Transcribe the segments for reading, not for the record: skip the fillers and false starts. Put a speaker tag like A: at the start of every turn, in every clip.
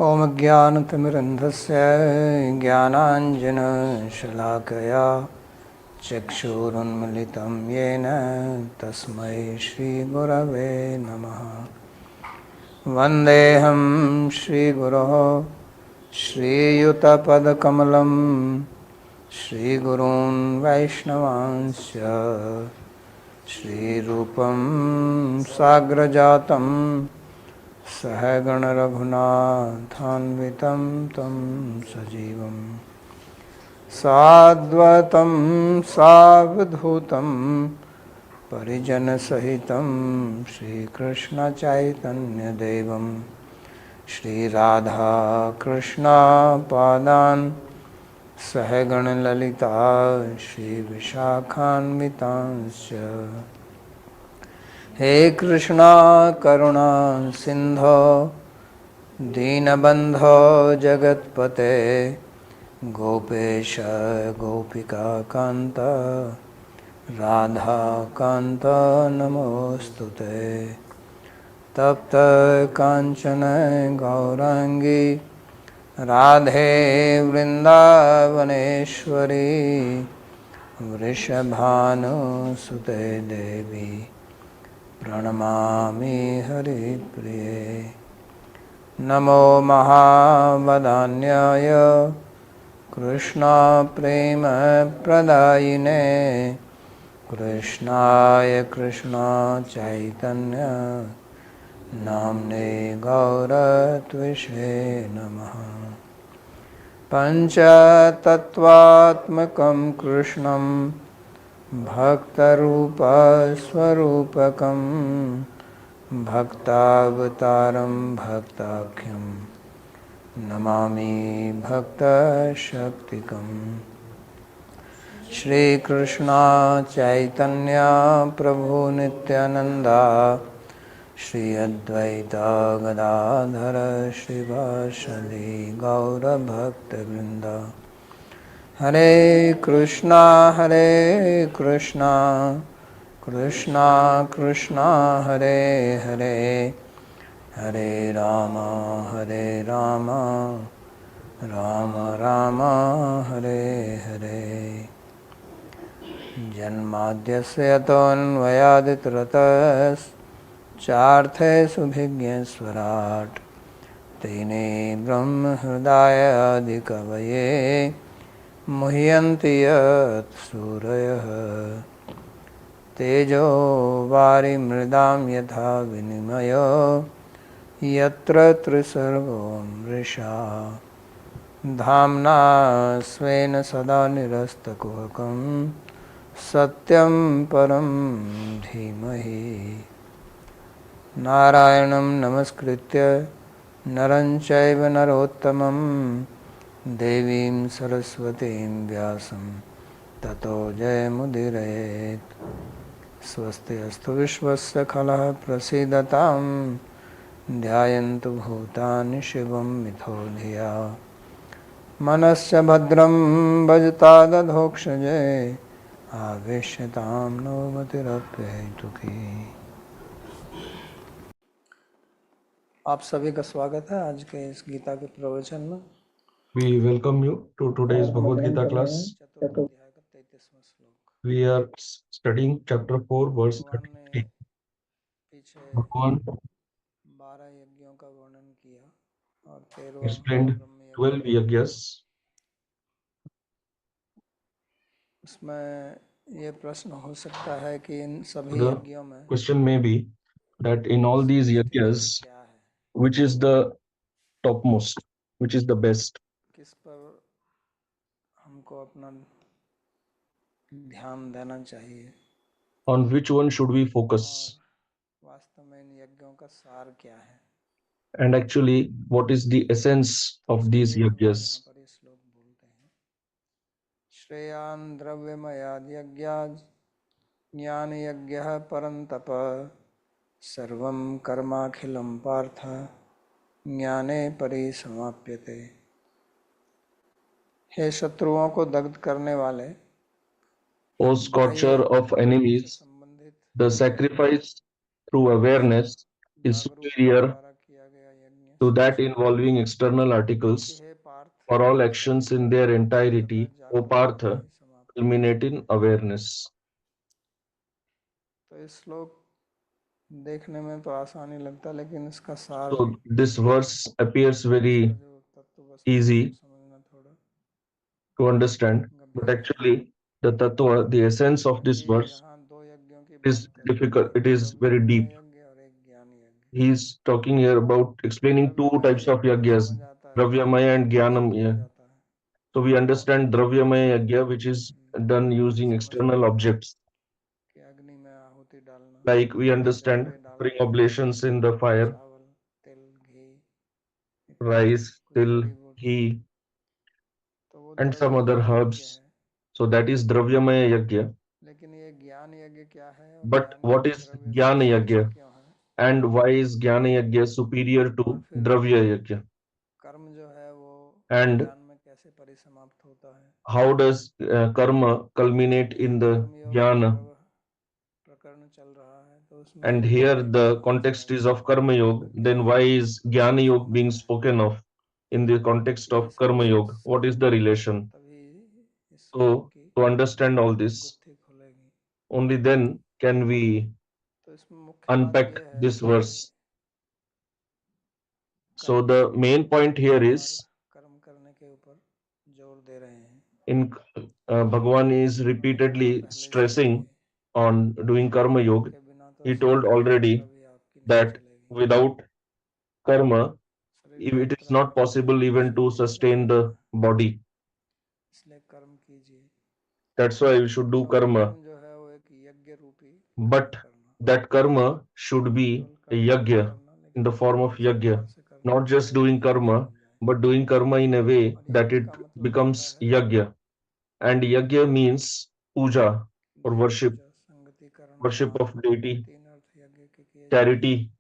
A: ॐ ज्ञानतिमिरन्धस्य ज्ञानाञ्जनशलाकया चक्षुरुन्मिलितं येन तस्मै श्रीगुरवे नमः। वन्देऽहं श्रीगुरोः श्रीयुतपदकमलं श्रीगुरून् वैष्णवांश्च श्रीरूपं साग्रजातं सहगण रघुनाथान्वितं तं सजीवं साद्वतं सावधूतं परिजनसहितं श्रीकृष्णचैतन्यदेवं श्रीराधाकृष्णपादान् सहगण ललिता श्रीविशाखान्वितांश्च। हे कृष्णा करुणा सिंधो दीनबंधो जगत्पते गोपेश गोपिका कांत राधा कांत नमोस्तुते। तप्त कांचन गौरांगी राधे वृंदावनेश्वरी वृषभानुसुते देवी प्रणमामि हरिप्रिये। नमो महावदान्याय कृष्णप्रेमप्रदायिने कृष्णाय कृष्णचैतन्य नाम्ने गौरत्विषे नमः। पञ्चतत्त्वात्मकं कृष्णं भक्तरूपस्वरूपकं भक्तावतारं भक्ताख्यं नमामि भक्तशक्तिकम्। श्रीकृष्ण चैतन्य प्रभु नित्यानंदा श्री अद्वैता गदाधर श्रीवासदि गौरभक्तवृंद। हरे कृष्णा कृष्णा कृष्णा हरे हरे हरे राम राम राम हरे हरे। जन्माद्यस्य यतोऽन्वयादितरतश्चार्थे सुभिज्ञस्वराट् तेने ब्रह्महृदायादिकवये मुह्यन्ति यत् सूरयः। तेजो वारिमृदां यथा विनिमयो यत्र त्रिसर्गो मृषा धाम्ना स्वेन सदा निरस्तकुहकं सत्यं परं धीमहि। नारायणं नमस्कृत्य नरं चैव नरोत्तमं देवीं सरस्वतीं व्यासं ततो जयमुदीरयेत्। स्वस्ति अस्तु विश्वस्य खलः प्रसीदतां ध्यायन्तु भूतानि शिवं मिथो धिया। मनश्च भद्रं भजतादधोक्षजे आवेश्यतां नवमतिरप्यहेतुकी। आप सभी का स्वागत है आज के इस गीता के प्रवचन में।
B: We welcome you to today's Bhagavad Gita class.
A: चतुर्थ अध्याय का 33वां श्लोक।
B: We are studying chapter 4, verse 33.
A: पीछे
B: Bhagavan
A: 12 यज्ञों का वर्णन किया और 13वां
B: explained 12 yagyas.
A: उसमें ये प्रश्न हो सकता है कि इन सभी
B: The
A: यज्ञों में
B: question may be that in all these yagyas,
A: क्या है,
B: which is the topmost, which is the best,
A: किस पर हमको अपना ध्यान देना चाहिए,
B: on which one should we focus,
A: और वास्तव में इन यज्ञों का सार क्या है।
B: and actually what is the essence of these
A: इसलिए यहाँ
B: yagyas.
A: पर ये श्लोक बोलते हैं, श्रेयान् द्रव्यमयाद् यज्ञात् ज्ञान यज्ञः परन्तप सर्वं कर्माखिलं पार्थ ज्ञाने परिसमाप्यते। हे शत्रुओं को दग्ध करने वाले,
B: O scorcher of enemies, the sacrifice through awareness is superior
A: द्वारा किया गया यज्ञ
B: to that
A: सोचो
B: involving external
A: क्योंकि
B: articles,
A: hey Partha
B: for all
A: ये
B: actions
A: सभी
B: in their
A: कर्म
B: entirety,
A: अंततः
B: O
A: जागरूकता में
B: Partha,
A: ही समाप्त होते
B: culminate
A: हैं।
B: in awareness.
A: तो इस श्लोक देखने में तो आसानी लगता, लेकिन इसका सार,
B: So this verse appears
A: इसका
B: very
A: जो तत्व वस्तु है वो
B: easy
A: समझना थोड़ा
B: to understand, but
A: गंभीर है।
B: actually the tattva, the essence of this
A: क्योंकि
B: verse
A: यहाँ दो यज्ञों की
B: is
A: बात करी है,
B: difficult. It
A: एक
B: is very
A: द्रव्यमय
B: deep.
A: यज्ञ और एक ज्ञान यज्ञ।
B: He is talking here about explaining two
A: द्रव्यमय
B: types of
A: यज्ञ तो
B: yagyas,
A: समझ आता है,
B: Dravyamaya and
A: आहुति से किया
B: Jnanamaya.
A: जाता है,
B: So we understand Dravyamaya yagya, which is done using
A: समझते
B: external
A: हैं
B: objects.
A: कि अग्नि में आहुति डालना,
B: Like we understand
A: द्रव्य
B: bring
A: डालते हैं,
B: oblations in the fire,
A: चावल, तिल, घी इत्यादि,
B: rice,
A: कुछ
B: till,
A: जड़ी बूटी,
B: ghee,
A: तो वो
B: and some other
A: द्रव्यमय यज्ञ
B: herbs.
A: है।
B: So that is Dravyamaya yagya.
A: लेकिन ये ज्ञान यज्ञ क्या है, और
B: But
A: ज्ञान
B: what
A: यज्ञ
B: is
A: द्रव्य से
B: Jnana
A: श्रेष्ठ
B: yagya?
A: क्यों है?
B: And why is Jnana yagya superior
A: और
B: to
A: फिर
B: Dravya yagya?
A: कर्म जो है वो
B: And
A: ज्ञान में कैसे परिसमाप्त होता है?
B: how does karma culminate
A: यहाँ
B: in the
A: कर्मयोग का
B: jnana?
A: प्रकरण चल रहा है, तो
B: And
A: उसमें
B: here
A: ज्ञान यज्ञ
B: the
A: कहाँ से आ
B: context is
A: गया,
B: of karma yoga.
A: उसका क्या
B: Then why is jnana yoga being
A: संबंध है?
B: spoken of in the context
A: तो ये
B: of
A: सब
B: karma yoga? What is the
A: समझेंगे
B: relation?
A: तभी इस श्लोक
B: So
A: की
B: to understand all this,
A: गुत्थी खुलेगी।
B: only then can we
A: तो इसमें मुख्य बात
B: unpack
A: यह है
B: this
A: कि
B: verse. So
A: कर्म
B: the main point here
A: bar bar
B: is
A: कर्म करने के ऊपर जोर दे रहे हैं,
B: in Bhagavan is
A: और उन्होंने
B: repeatedly
A: पहले से ही
B: stressing on doing karma
A: कर्म
B: yoga.
A: के बिना तो
B: He told
A: शारीरिक यात्रा
B: already
A: भी आपकी नहीं
B: that
A: चलेगी।
B: without karma,
A: शरीर
B: it is
A: यात्रा
B: not
A: करना है
B: possible
A: तो
B: even to
A: शरीर से
B: sustain
A: जुड़ना
B: the
A: है,
B: body.
A: इसलिए कर्म कीजिए।
B: That's why we should do
A: और
B: karma.
A: कर्म जो है वो एक यज्ञ रूपी कर्म
B: But
A: करना,
B: that karma should
A: न
B: be
A: केवल
B: a
A: कर्म नहीं
B: yajna
A: करना,
B: in the
A: लेकिन
B: form of
A: इस प्रकार
B: yajna.
A: से करना
B: Not
A: कि
B: just
A: वो एक
B: doing
A: यज्ञ
B: karma,
A: बन जाए।
B: but doing karma in a way
A: और
B: that
A: यज्ञ
B: it
A: का मतलब होता
B: becomes
A: है
B: yajna. And yajna means puja or
A: Dev
B: worship,
A: Puja, संगतिकरण,
B: worship
A: दान,
B: of deity,
A: तीन अर्थ यज्ञ के किए जाते हैं।
B: charity.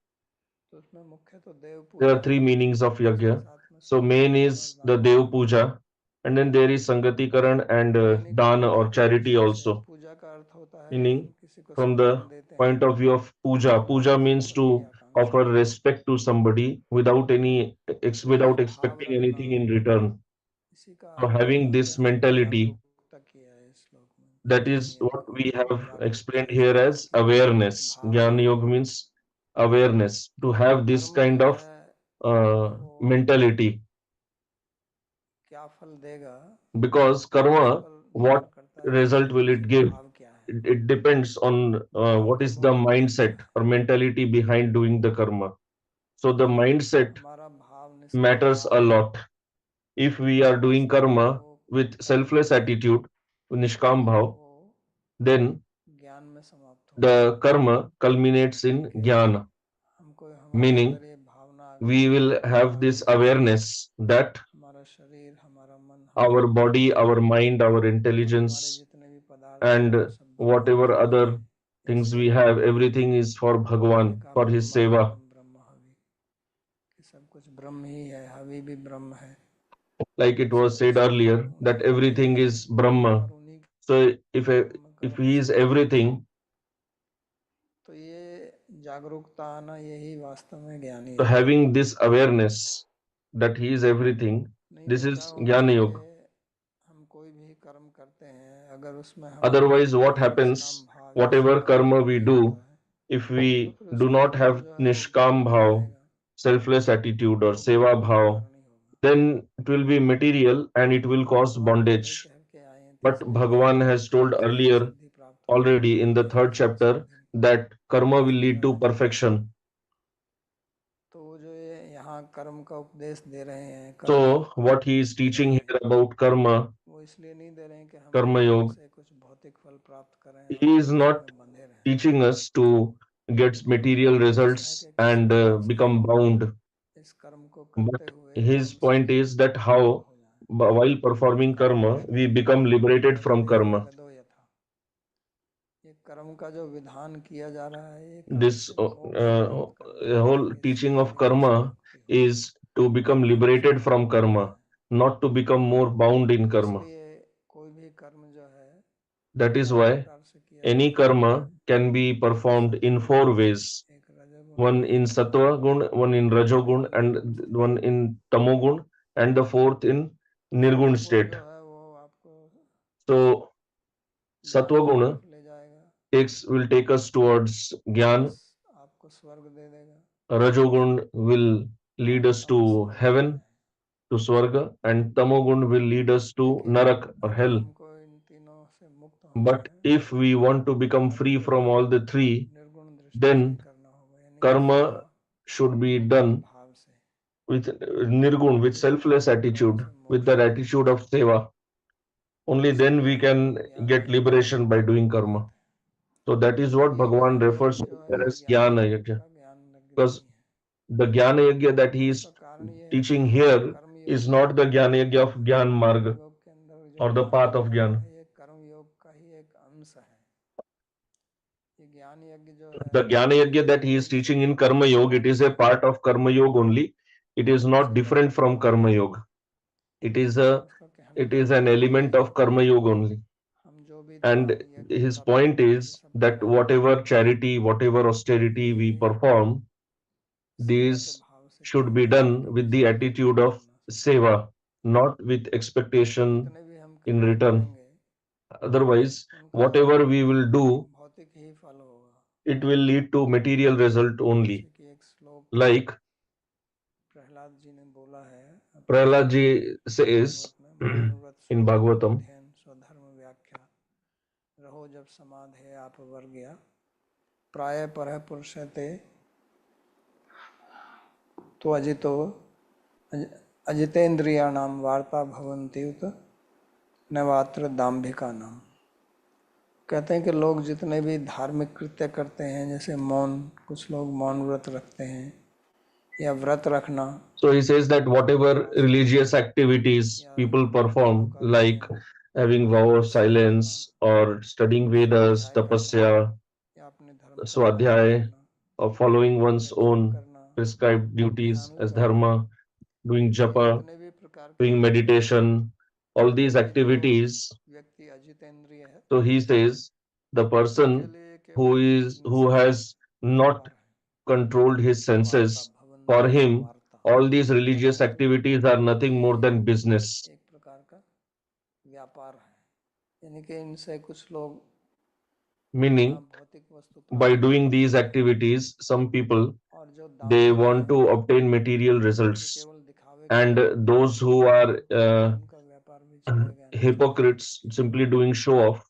A: तो उसमें मुख्य तो देव
B: There
A: पूजा
B: are three
A: है,
B: meanings of
A: उसके
B: yajna.
A: साथ में
B: So main
A: संगतिकरण और
B: is the
A: दान है।
B: Dev Puja, and then there is Sangatikaran and
A: Dainik
B: Dana
A: Puja
B: or
A: के
B: charity
A: दृष्टि से
B: also.
A: पूजा का अर्थ होता है कि हम
B: Meaning,
A: किसी को
B: from the
A: सम्मान देते
B: point
A: हैं
B: of view of puja,
A: बिना
B: puja
A: किसी
B: means
A: फल की
B: to
A: आकांक्षा
B: offer
A: के।
B: respect to somebody without any
A: तो ये
B: without
A: भाव
B: expecting
A: रखना,
B: anything in return.
A: इसी का
B: So having
A: यहाँ पे
B: this
A: हमको
B: mentality,
A: जागरूकता किया है इस श्लोक में,
B: that
A: ज्ञान
B: is
A: यज्ञ
B: what
A: को
B: we have
A: जागरूकता
B: explained
A: के
B: here
A: साथ
B: as
A: उसकी
B: awareness.
A: भावना
B: Jnana
A: हो।
B: yoga means awareness. To
A: और
B: have this
A: कर्म जो
B: kind of
A: है वो
B: mentality,
A: क्या फल देगा,
B: because
A: इस
B: karma,
A: पर निर्भर
B: what
A: करता है कि
B: result
A: उसके
B: will it
A: पीछे
B: give?
A: भाव क्या है,
B: It depends on
A: भाव
B: what
A: के
B: is the
A: मूल में क्या
B: mindset
A: है।
B: or mentality behind doing the karma. So the mindset
A: हमारा भाव निष्काम
B: matters
A: भाव
B: a
A: है,
B: lot. If we are doing
A: वास्तव में
B: karma
A: वो
B: with
A: कर्म
B: selfless
A: जो है
B: attitude, nishkam bhav,
A: वो
B: then
A: ज्ञान में समाप्त होगा।
B: the karma culminates in
A: क्योंकि
B: jnana,
A: हमको हमारे
B: meaning
A: अंदर ये भावना आ गई
B: we
A: है
B: will
A: कि
B: have this awareness that
A: हमारा शरीर, हमारा मन,
B: our
A: हमारी
B: body,
A: बुद्धि
B: our mind, our
A: और हमारे
B: intelligence,
A: जितने भी पदार्थ हैं वो
B: and
A: सब भगवान
B: whatever
A: के लिए
B: other
A: हैं।
B: things we
A: इसलिए
B: have, everything is for
A: हमने
B: Bhagwan,
A: कहा
B: for his seva.
A: ब्रह्मार्पणम ब्रह्म हवि, कि सब कुछ ब्रह्म ही है, हवि भी ब्रह्म है,
B: Like it was
A: सब
B: said
A: सब
B: earlier,
A: उन्हीं
B: that
A: को
B: everything
A: देना है
B: is Brahma.
A: और उन्हीं
B: So
A: ब्रह्म
B: if
A: कर्म
B: he is
A: से करना है।
B: everything,
A: तो ये जागरूकता आना, यही वास्तव में ज्ञानी
B: so
A: योग है।
B: having this awareness that he is everything,
A: नहीं
B: this
A: तो क्या
B: is
A: होगा
B: Jnana
A: कि
B: Yoga.
A: हम कोई भी कर्म करते हैं, अगर उसमें हमारा
B: Otherwise, what
A: निष्काम
B: happens,
A: भाव या
B: whatever
A: सेवा
B: karma
A: भाव
B: we
A: नहीं
B: do,
A: होता है,
B: if
A: तो
B: we
A: फिर
B: do
A: उसका
B: not
A: फल
B: have
A: जो है वो
B: Nishkam
A: नहीं
B: bhav,
A: आएगा,
B: selfless attitude or
A: वो
B: seva
A: बंधन का
B: bhav,
A: कारण ही होगा।
B: then it will be material and it will
A: तो
B: cause
A: भगवान पहले
B: bondage.
A: कह के आए हैं
B: But
A: तीसरे अध्याय
B: Bhagavan
A: में
B: has
A: कि
B: told
A: कर्म से ही
B: earlier
A: सिद्धि प्राप्त होती है,
B: already in the
A: कर्म
B: third
A: फल
B: chapter
A: Siddhi.
B: that karma will lead to
A: हाँ,
B: perfection.
A: तो वो जो ये यहाँ कर्म का उपदेश दे रहे हैं, कर्म योग
B: So
A: का
B: what he
A: उपदेश
B: is
A: दे
B: teaching
A: रहे
B: here
A: हैं,
B: about karma,
A: वो इसलिए नहीं दे रहे हैं कि हम
B: karma
A: कर्म
B: yoga,
A: से कुछ भौतिक फल प्राप्त करें और
B: he is
A: फिर उसी
B: not
A: में बंधे रहें,
B: teaching us to get
A: लेकिन
B: material
A: उनका उद्देश्य है
B: results
A: कि किस
B: and
A: प्रकार से
B: become
A: हम
B: bound.
A: इस कर्म को
B: But
A: करते हुए
B: his
A: कर्म से
B: point is that
A: मुक्त
B: how,
A: हो जाएं।
B: while performing karma, we become liberated from
A: Kartavyam
B: karma.
A: जगदो यथा, ये कर्म का जो विधान किया जा रहा है, ये कर्म
B: This
A: से मोक्ष प्राप्त करने के लिए,
B: whole
A: कि इससे
B: teaching of
A: हमारी कैसे
B: karma
A: मुक्ति हो,
B: is to become liberated
A: इसका
B: from
A: हेतु
B: karma,
A: है।
B: not to become more bound in
A: तो
B: karma.
A: इसलिए कोई भी कर्म जो है
B: That
A: वो
B: is
A: चार
B: why
A: प्रकार से किया जा
B: any
A: सकता है।
B: karma can be performed in
A: सत्व गुण,
B: four ways.
A: एक रजोगुण
B: one in Sattva Gun, one in Rajogun, and one in Tamogun, and the fourth in Nirgun
A: वो
B: state.
A: जो है वो आपको
B: So
A: ज्ञान
B: Sattva
A: की
B: Guna
A: तरफ ले जाएगा,
B: will take us towards Gyan.
A: आपको स्वर्ग दे देगा,
B: Rajogun will lead
A: और
B: us
A: तमस
B: to
A: नरक
B: heaven,
A: में।
B: to Swarga, and Tamogun will lead us to
A: लेकिन
B: Narak or
A: अगर
B: hell.
A: हमको इन तीनों से मुक्त होना
B: But
A: है
B: if we want to become free
A: तो
B: from all the three,
A: निर्गुण दृष्टि से ही
B: then
A: करना होगा, यानी कि
B: karma
A: सेवा
B: should be done
A: भाव से।
B: with nirgun, with
A: इस
B: selfless
A: भाव
B: attitude,
A: से
B: with
A: मोक्ष
B: that
A: होता है।
B: attitude of seva. Only
A: इसी
B: then
A: को
B: we
A: हम
B: can
A: ज्ञान
B: get
A: यज्ञ
B: liberation by doing karma.
A: कहते हैं।
B: So that is what
A: ये
B: Bhagavan
A: ज्ञान
B: refers
A: यज्ञ
B: to
A: जो है
B: as
A: ज्ञान
B: Jnana
A: मार्ग
B: Yajna.
A: का ज्ञान यज्ञ
B: Because
A: नहीं है।
B: the Jnana Yajna that he
A: उसका
B: is
A: कारण ये है कि
B: teaching
A: ये
B: here
A: कर्म योग
B: is
A: का
B: not the Jnana Yajna of Jnana
A: कर्म
B: Marg
A: योग के अंदर जो
B: or the
A: ज्ञान
B: path
A: यज्ञ
B: of
A: है ना,
B: Jnana.
A: ये कर्म योग का ही एक अंश है। ये ज्ञान यज्ञ जो है
B: The Jnana
A: ये
B: Yajna that he is
A: केवल
B: teaching in Karma Yoga, it is a part of Karma Yoga only. It is not
A: सेवा
B: different
A: भाव
B: from
A: का
B: Karma
A: है।
B: Yoga. It is
A: उसका कहने का
B: an
A: मतलब ये
B: element
A: है
B: of Karma Yoga only.
A: हम जो भी
B: And
A: दान यज्ञ
B: his
A: तप
B: point
A: इन
B: is
A: सब कर
B: that
A: रहे हैं,
B: whatever charity, whatever austerity we
A: ये
B: perform,
A: सेवा के
B: these
A: भाव से
B: should
A: करना
B: be
A: है,
B: done
A: लेकिन
B: with the
A: उसका फल
B: attitude
A: नहीं
B: of
A: बनना चाहिए।
B: seva, not with expectation
A: जितने भी हम
B: in
A: कर्म
B: return.
A: करेंगे
B: Otherwise,
A: उनका
B: whatever we will do,
A: भौतिक ही फल होगा।
B: it will lead to material result only.
A: जैसे कि एक श्लोक
B: Like
A: प्रहलाद जी ने बोला है अपने
B: Prahlad
A: Shrimad
B: ji says
A: Bhagavat में, मौनव्रत
B: in
A: स्वधर्म
B: Bhagavatam,
A: अध्ययन स्वधर्म व्याख्या रहो जब समाधे आप वर गया प्राय पर पुरुषते तो अजितो अजितेन्द्रियाणाम वार्ता भवन्ति उत नवात्र दाम्भिका नाम। कहते हैं कि लोग जितने भी धार्मिक कृत्य करते हैं, जैसे मौन, कुछ लोग मौन व्रत रखते हैं या व्रत रखना,
B: so he says that whatever
A: उपवास करना
B: religious activities
A: या
B: people
A: वेदों
B: perform,
A: का
B: like
A: अध्ययन
B: having vow of
A: तपस्या करना,
B: silence or studying Vedas,
A: स्वाध्याय करना
B: tapasya,
A: या अपने धर्म का पालन
B: swadhyay,
A: करना
B: or following
A: या
B: one's
A: जप
B: own
A: करना,
B: prescribed duties
A: ध्यान
B: as
A: लगाना,
B: dharma, doing
A: ये
B: japa,
A: जितने भी प्रकार के
B: doing
A: कर्म हैं,
B: meditation, all these
A: यदि जो
B: activities.
A: व्यक्ति अजितेंद्रिय है
B: So he says the
A: उनके
B: person
A: लिए केवल
B: who
A: निषिद्ध
B: has not
A: व्यापार है।
B: controlled his
A: वार्ता
B: senses, for
A: भवन्ति
B: him
A: वार्ता,
B: all these religious
A: परंतु
B: activities are nothing more
A: ये
B: than business.
A: एक प्रकार का व्यापार है, यानी कि इनसे कुछ लोग यहाँ
B: Meaning,
A: भौतिक वस्तु
B: by
A: प्राप्त
B: doing
A: करना
B: these
A: चाहते हैं,
B: activities, some people
A: और जो
B: they
A: दाम्भिक
B: want
A: हैं
B: to obtain material
A: ये
B: results,
A: केवल दिखावे के
B: and
A: लिए
B: those who are
A: उनका व्यापार भी चलेगा नहीं।
B: hypocrites simply doing show off.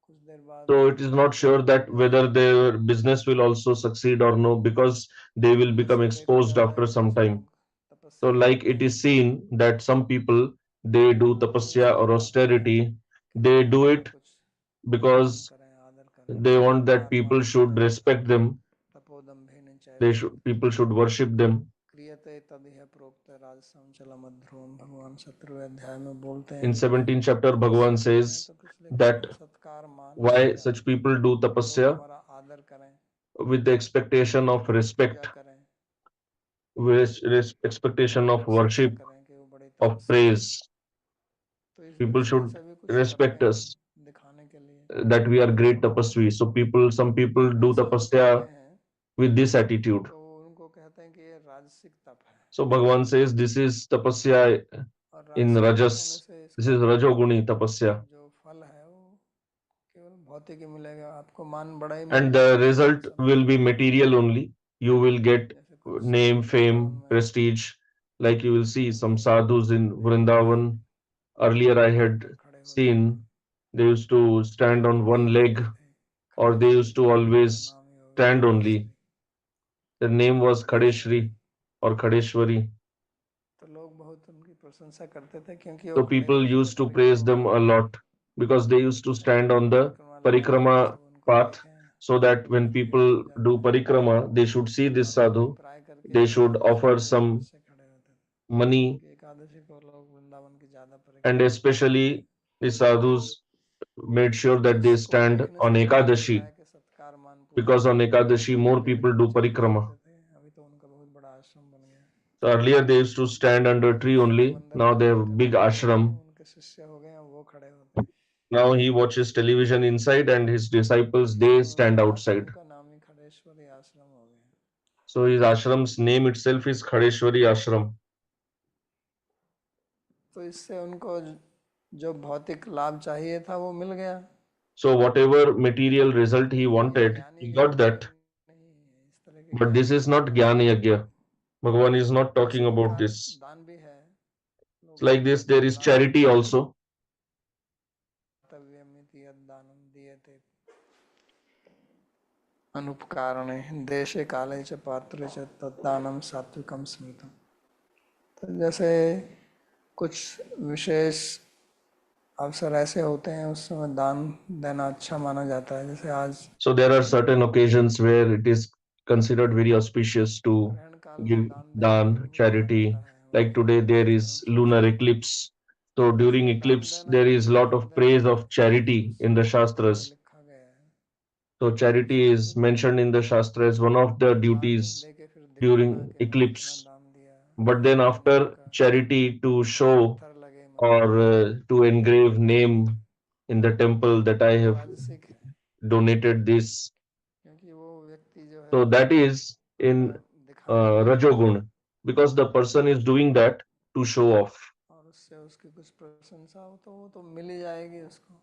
A: कुछ देर बाद
B: So it is not sure that
A: ये
B: whether their business will also succeed or no, because they will become
A: ऐसा देखा
B: exposed
A: जाता
B: after
A: है,
B: some
A: कुछ
B: time.
A: लोग
B: So
A: तपस्या
B: like
A: करते
B: it
A: हैं
B: is seen that some people they do
A: वो
B: tapasya
A: इसलिए
B: or
A: करते हैं
B: austerity,
A: कि
B: they
A: लोग
B: do
A: उनका
B: it
A: कुछ सम्मान
B: because
A: करें, आदर करें,
B: they want that people should
A: सत्कारमानम
B: respect them,
A: तपोदम्भेन
B: they
A: चैव
B: should people should worship them.
A: क्रियते तदिह प्रोक्त राजसं चलमध्रुवं, भगवान 17वें अध्याय में बोलते
B: In
A: हैं
B: 17th chapter,
A: तपस्या
B: Bhagavan
A: करते हैं
B: says
A: तो किस लिए करते
B: that
A: हैं? सत्कार मान
B: why
A: मर्यादा,
B: such people do
A: लोग
B: tapasya
A: हमारा आदर करें,
B: with the expectation of
A: हमारी पूजा
B: respect,
A: करें,
B: with expectation
A: हमारी
B: of
A: प्रशंसा
B: worship,
A: करें कि वो बड़े
B: of
A: तपस्वी हैं।
B: praise.
A: तो इस
B: People
A: दृष्टि
B: should
A: से भी कुछ करते
B: respect
A: हैं
B: us,
A: दिखाने के लिए।
B: that we are great tapasvi. So some people
A: जब
B: do
A: ऐसा वो करते
B: tapasya
A: हैं
B: with this attitude.
A: तो उनको कहते हैं कि ये राजसिक तप है,
B: So Bhagavan says this is tapasya
A: और
B: in
A: राजसिक तप होने
B: Rajas.
A: से
B: This
A: इसका
B: is Rajoguni tapasya.
A: जो फल है वो केवल भौतिक ही मिलेगा, आपको मान बड़ा ही
B: And
A: मिलेगा,
B: the
A: मान
B: result will
A: सम्मान
B: be
A: मिलेगा।
B: material only. You will get
A: जैसे कुछ
B: name,
A: साधु वृंदावन
B: fame,
A: में
B: prestige. Like you will see some
A: ये
B: sadhus in
A: देखा है
B: Vrindavan. Earlier
A: एक
B: I
A: पैर
B: had
A: पर खड़े होते थे,
B: seen they used to stand on
A: खड़े
B: one
A: ही
B: leg,
A: रहते थे,
B: or they used
A: Khadeshwari
B: to
A: उनका
B: always
A: नाम ही हो गया,
B: stand only.
A: Khadeshwari,
B: Their name was
A: Khadeshwari.
B: Khadeshri or Khadeshwari.
A: तो लोग बहुत उनकी प्रशंसा करते थे क्योंकि वो
B: So
A: खड़े
B: people
A: रहते थे
B: used to praise
A: परिक्रमा
B: them a
A: करने में।
B: lot because they used to stand on the
A: परिक्रमा लगाते थे,
B: parikrama
A: सब उनको
B: path,
A: देखें,
B: so that when
A: उनकी
B: people
A: पूजा
B: do
A: करें,
B: parikrama, they should see this
A: और
B: sadhu,
A: अभिप्राय करके
B: they should
A: एकादशी
B: offer
A: को उपवास
B: some
A: से खड़े रहते थे,
B: money,
A: क्योंकि एकादशी को लोग वृंदावन की ज्यादा
B: and
A: परिक्रमा करते हैं।
B: especially the sadhus made sure
A: तो
B: that they
A: इसको
B: stand
A: देखने
B: on
A: से पता चलता
B: Ekadashi,
A: है कि सत्कार मान पूजा
B: because on
A: करते थे।
B: Ekadashi more
A: पहले
B: people do
A: नीचे खड़े
B: parikrama.
A: होते थे, अभी तो उनका बहुत बड़ा आश्रम बन गया।
B: So earlier they used to stand under a tree
A: Shiv
B: only.
A: मंदिर
B: Now
A: में
B: they have a
A: बैठे
B: big
A: होते थे, वो
B: ashram.
A: उनके शिष्य हो गए हैं, वो खड़े होते हैं।
B: Now he watches television inside, and his disciples they
A: तो
B: stand outside.
A: आश्रम का नाम ही खड़ेश्वरी आश्रम हो गया।
B: So his ashram's name itself is Khadeshwari Ashram.
A: तो इससे उनको जो भौतिक लाभ चाहिए था वो मिल गया।
B: So whatever material result he
A: तो ये
B: wanted,
A: ज्ञानी
B: he got
A: यज्ञ
B: that.
A: नहीं है, इस तरह के
B: But
A: ज्ञान
B: this is
A: यज्ञ
B: not
A: नहीं
B: Jnana
A: है।
B: Yajna. Bhagavan is not
A: इसी
B: talking about
A: प्रकार
B: this.
A: दान भी है,
B: It's like
A: लोग
B: this, there is
A: दान
B: charity also.
A: कर्तव्यमिति यद्दानं दीयते अनुपकारणे देशे काले च पात्रे च तद्दानं सात्विकं स्मृतम्। तो जैसे कुछ विशेष अवसर ऐसे होते हैं उस समय दान देना अच्छा माना जाता है, जैसे आज
B: So there are certain occasions where it is considered very auspicious to
A: ग्रहण काल में
B: give
A: दान देना
B: dan,
A: शुभ माना जाता
B: charity.
A: है
B: Like
A: हमारे
B: today there
A: धर्म
B: is lunar
A: शास्त्रों में।
B: eclipse. So
A: तो
B: during
A: इसमें दान
B: eclipse
A: देना
B: there
A: भी
B: is lot
A: दान
B: of
A: देना
B: praise of charity in the
A: उसमें
B: Shastras.
A: लिखा गया है।
B: So charity
A: इसमें
B: is
A: भी
B: mentioned in the Shastra as one of the
A: दान
B: duties
A: दे के फिर दिखाना
B: during
A: कि मैंने इतना
B: eclipse.
A: दान दिया,
B: But
A: ये
B: then
A: मंदिर
B: after
A: का
B: charity to show
A: पत्थर लगे मंदिर
B: or
A: में,
B: to engrave name in the temple that I
A: वो
B: have
A: राजसिक है।
B: donated this.
A: क्योंकि वो व्यक्ति जो है
B: So that is
A: अपना
B: in
A: दिखाने के लिए कर रहा है
B: Rajogun because the person is doing that to show off.
A: और उससे उसकी कुछ प्रशंसा हो तो वो तो मिल ही जाएगी उसको।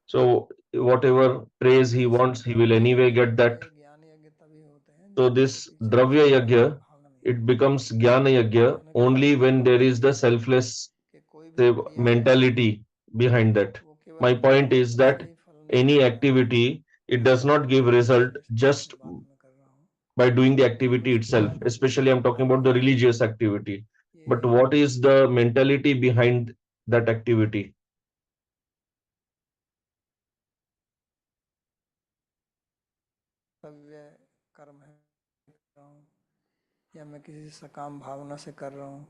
B: So whatever praise he
A: तो इसमें
B: wants, he will
A: द्रव्य
B: anyway
A: यज्ञ
B: get
A: जो है
B: that.
A: ये ज्ञान यज्ञ तभी होते हैं
B: So
A: जब उसके
B: this
A: पीछे
B: Dravya
A: किसी प्रकार का
B: Yajna,
A: भाव नहीं है।
B: it becomes Jnana Yajna
A: कहने का
B: only when there
A: तात्पर्य
B: is the
A: ये है
B: selfless
A: कि कोई भी
B: say,
A: क्रिया है
B: mentality behind that.
A: वो केवल
B: My point is
A: मात्र से
B: that
A: ही फल नहीं
B: any
A: देता है।
B: activity, it does
A: इसमें
B: not give
A: विशेष
B: result
A: विशेषताओं
B: just
A: की बात मैं कर रहा हूँ
B: by doing the
A: कि
B: activity
A: उस
B: itself.
A: क्रिया के पीछे
B: Especially
A: जो
B: I'm talking
A: भाव
B: about the
A: है
B: religious activity. But
A: ये
B: what is the mentality behind that activity?
A: कर्तव्य कर्म है कर रहा हूँ, या मैं किसी सकाम भावना से कर रहा हूँ,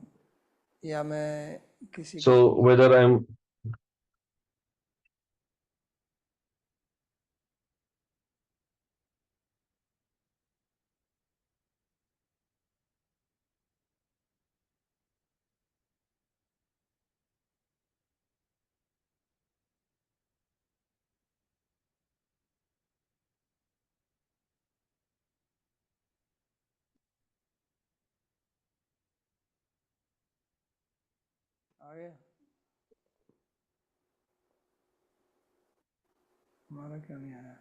A: या मैं किसी के
B: So whether I'm
A: आगे हमारा क्या नहीं आया।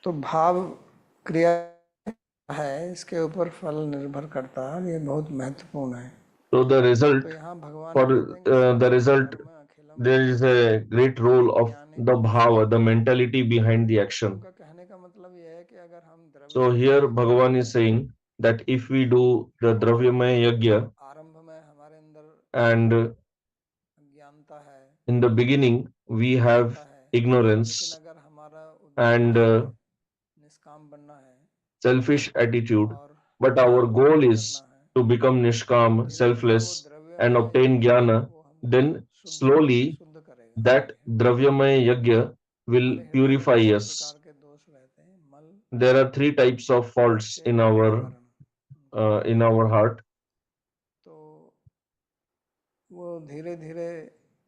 A: तो भाव क्रिया है, इसके ऊपर फल निर्भर करता है, ये बहुत महत्वपूर्ण है।
B: so the result
A: तो यहाँ भगवान
B: for
A: कहते हैं कि
B: the
A: सर्वम
B: result
A: कर्म अखिलम
B: there is a great role of
A: ज्ञाने
B: the bhava, the mentality behind the
A: तो
B: action.
A: उनका कहने का मतलब ये है कि अगर हम
B: So
A: द्रव्यमय
B: here
A: यज्ञ
B: Bhagavan
A: करते
B: is
A: हैं
B: saying that if we do the
A: और
B: Dravyamaya Yajna
A: आरंभ में हमारे अंदर
B: and
A: ज्ञानता है,
B: in the beginning we have
A: कुशलता है, लेकिन
B: ignorance
A: अगर हमारा
B: and
A: उद्देश्य निष्काम बनना है
B: selfish attitude,
A: और
B: but our
A: ज्ञान
B: goal
A: प्राप्त
B: is
A: करना है,
B: to become
A: तो
B: Nishkam,
A: धीरे धीरे वो
B: selfless and
A: द्रव्यमय
B: obtain
A: यज्ञ जो है
B: Jnana,
A: वो हमको
B: then
A: शुद्ध
B: slowly
A: शुद्ध करेगा
B: that
A: हमारे हृदय को।
B: Dravyamaya Yajna will
A: हमारे हृदय में
B: purify
A: तीन
B: us.
A: प्रकार के दोष रहते हैं, मल,
B: There are three types of faults
A: विक्षेप और आवरण। उनका
B: in our heart.
A: तो वो धीरे धीरे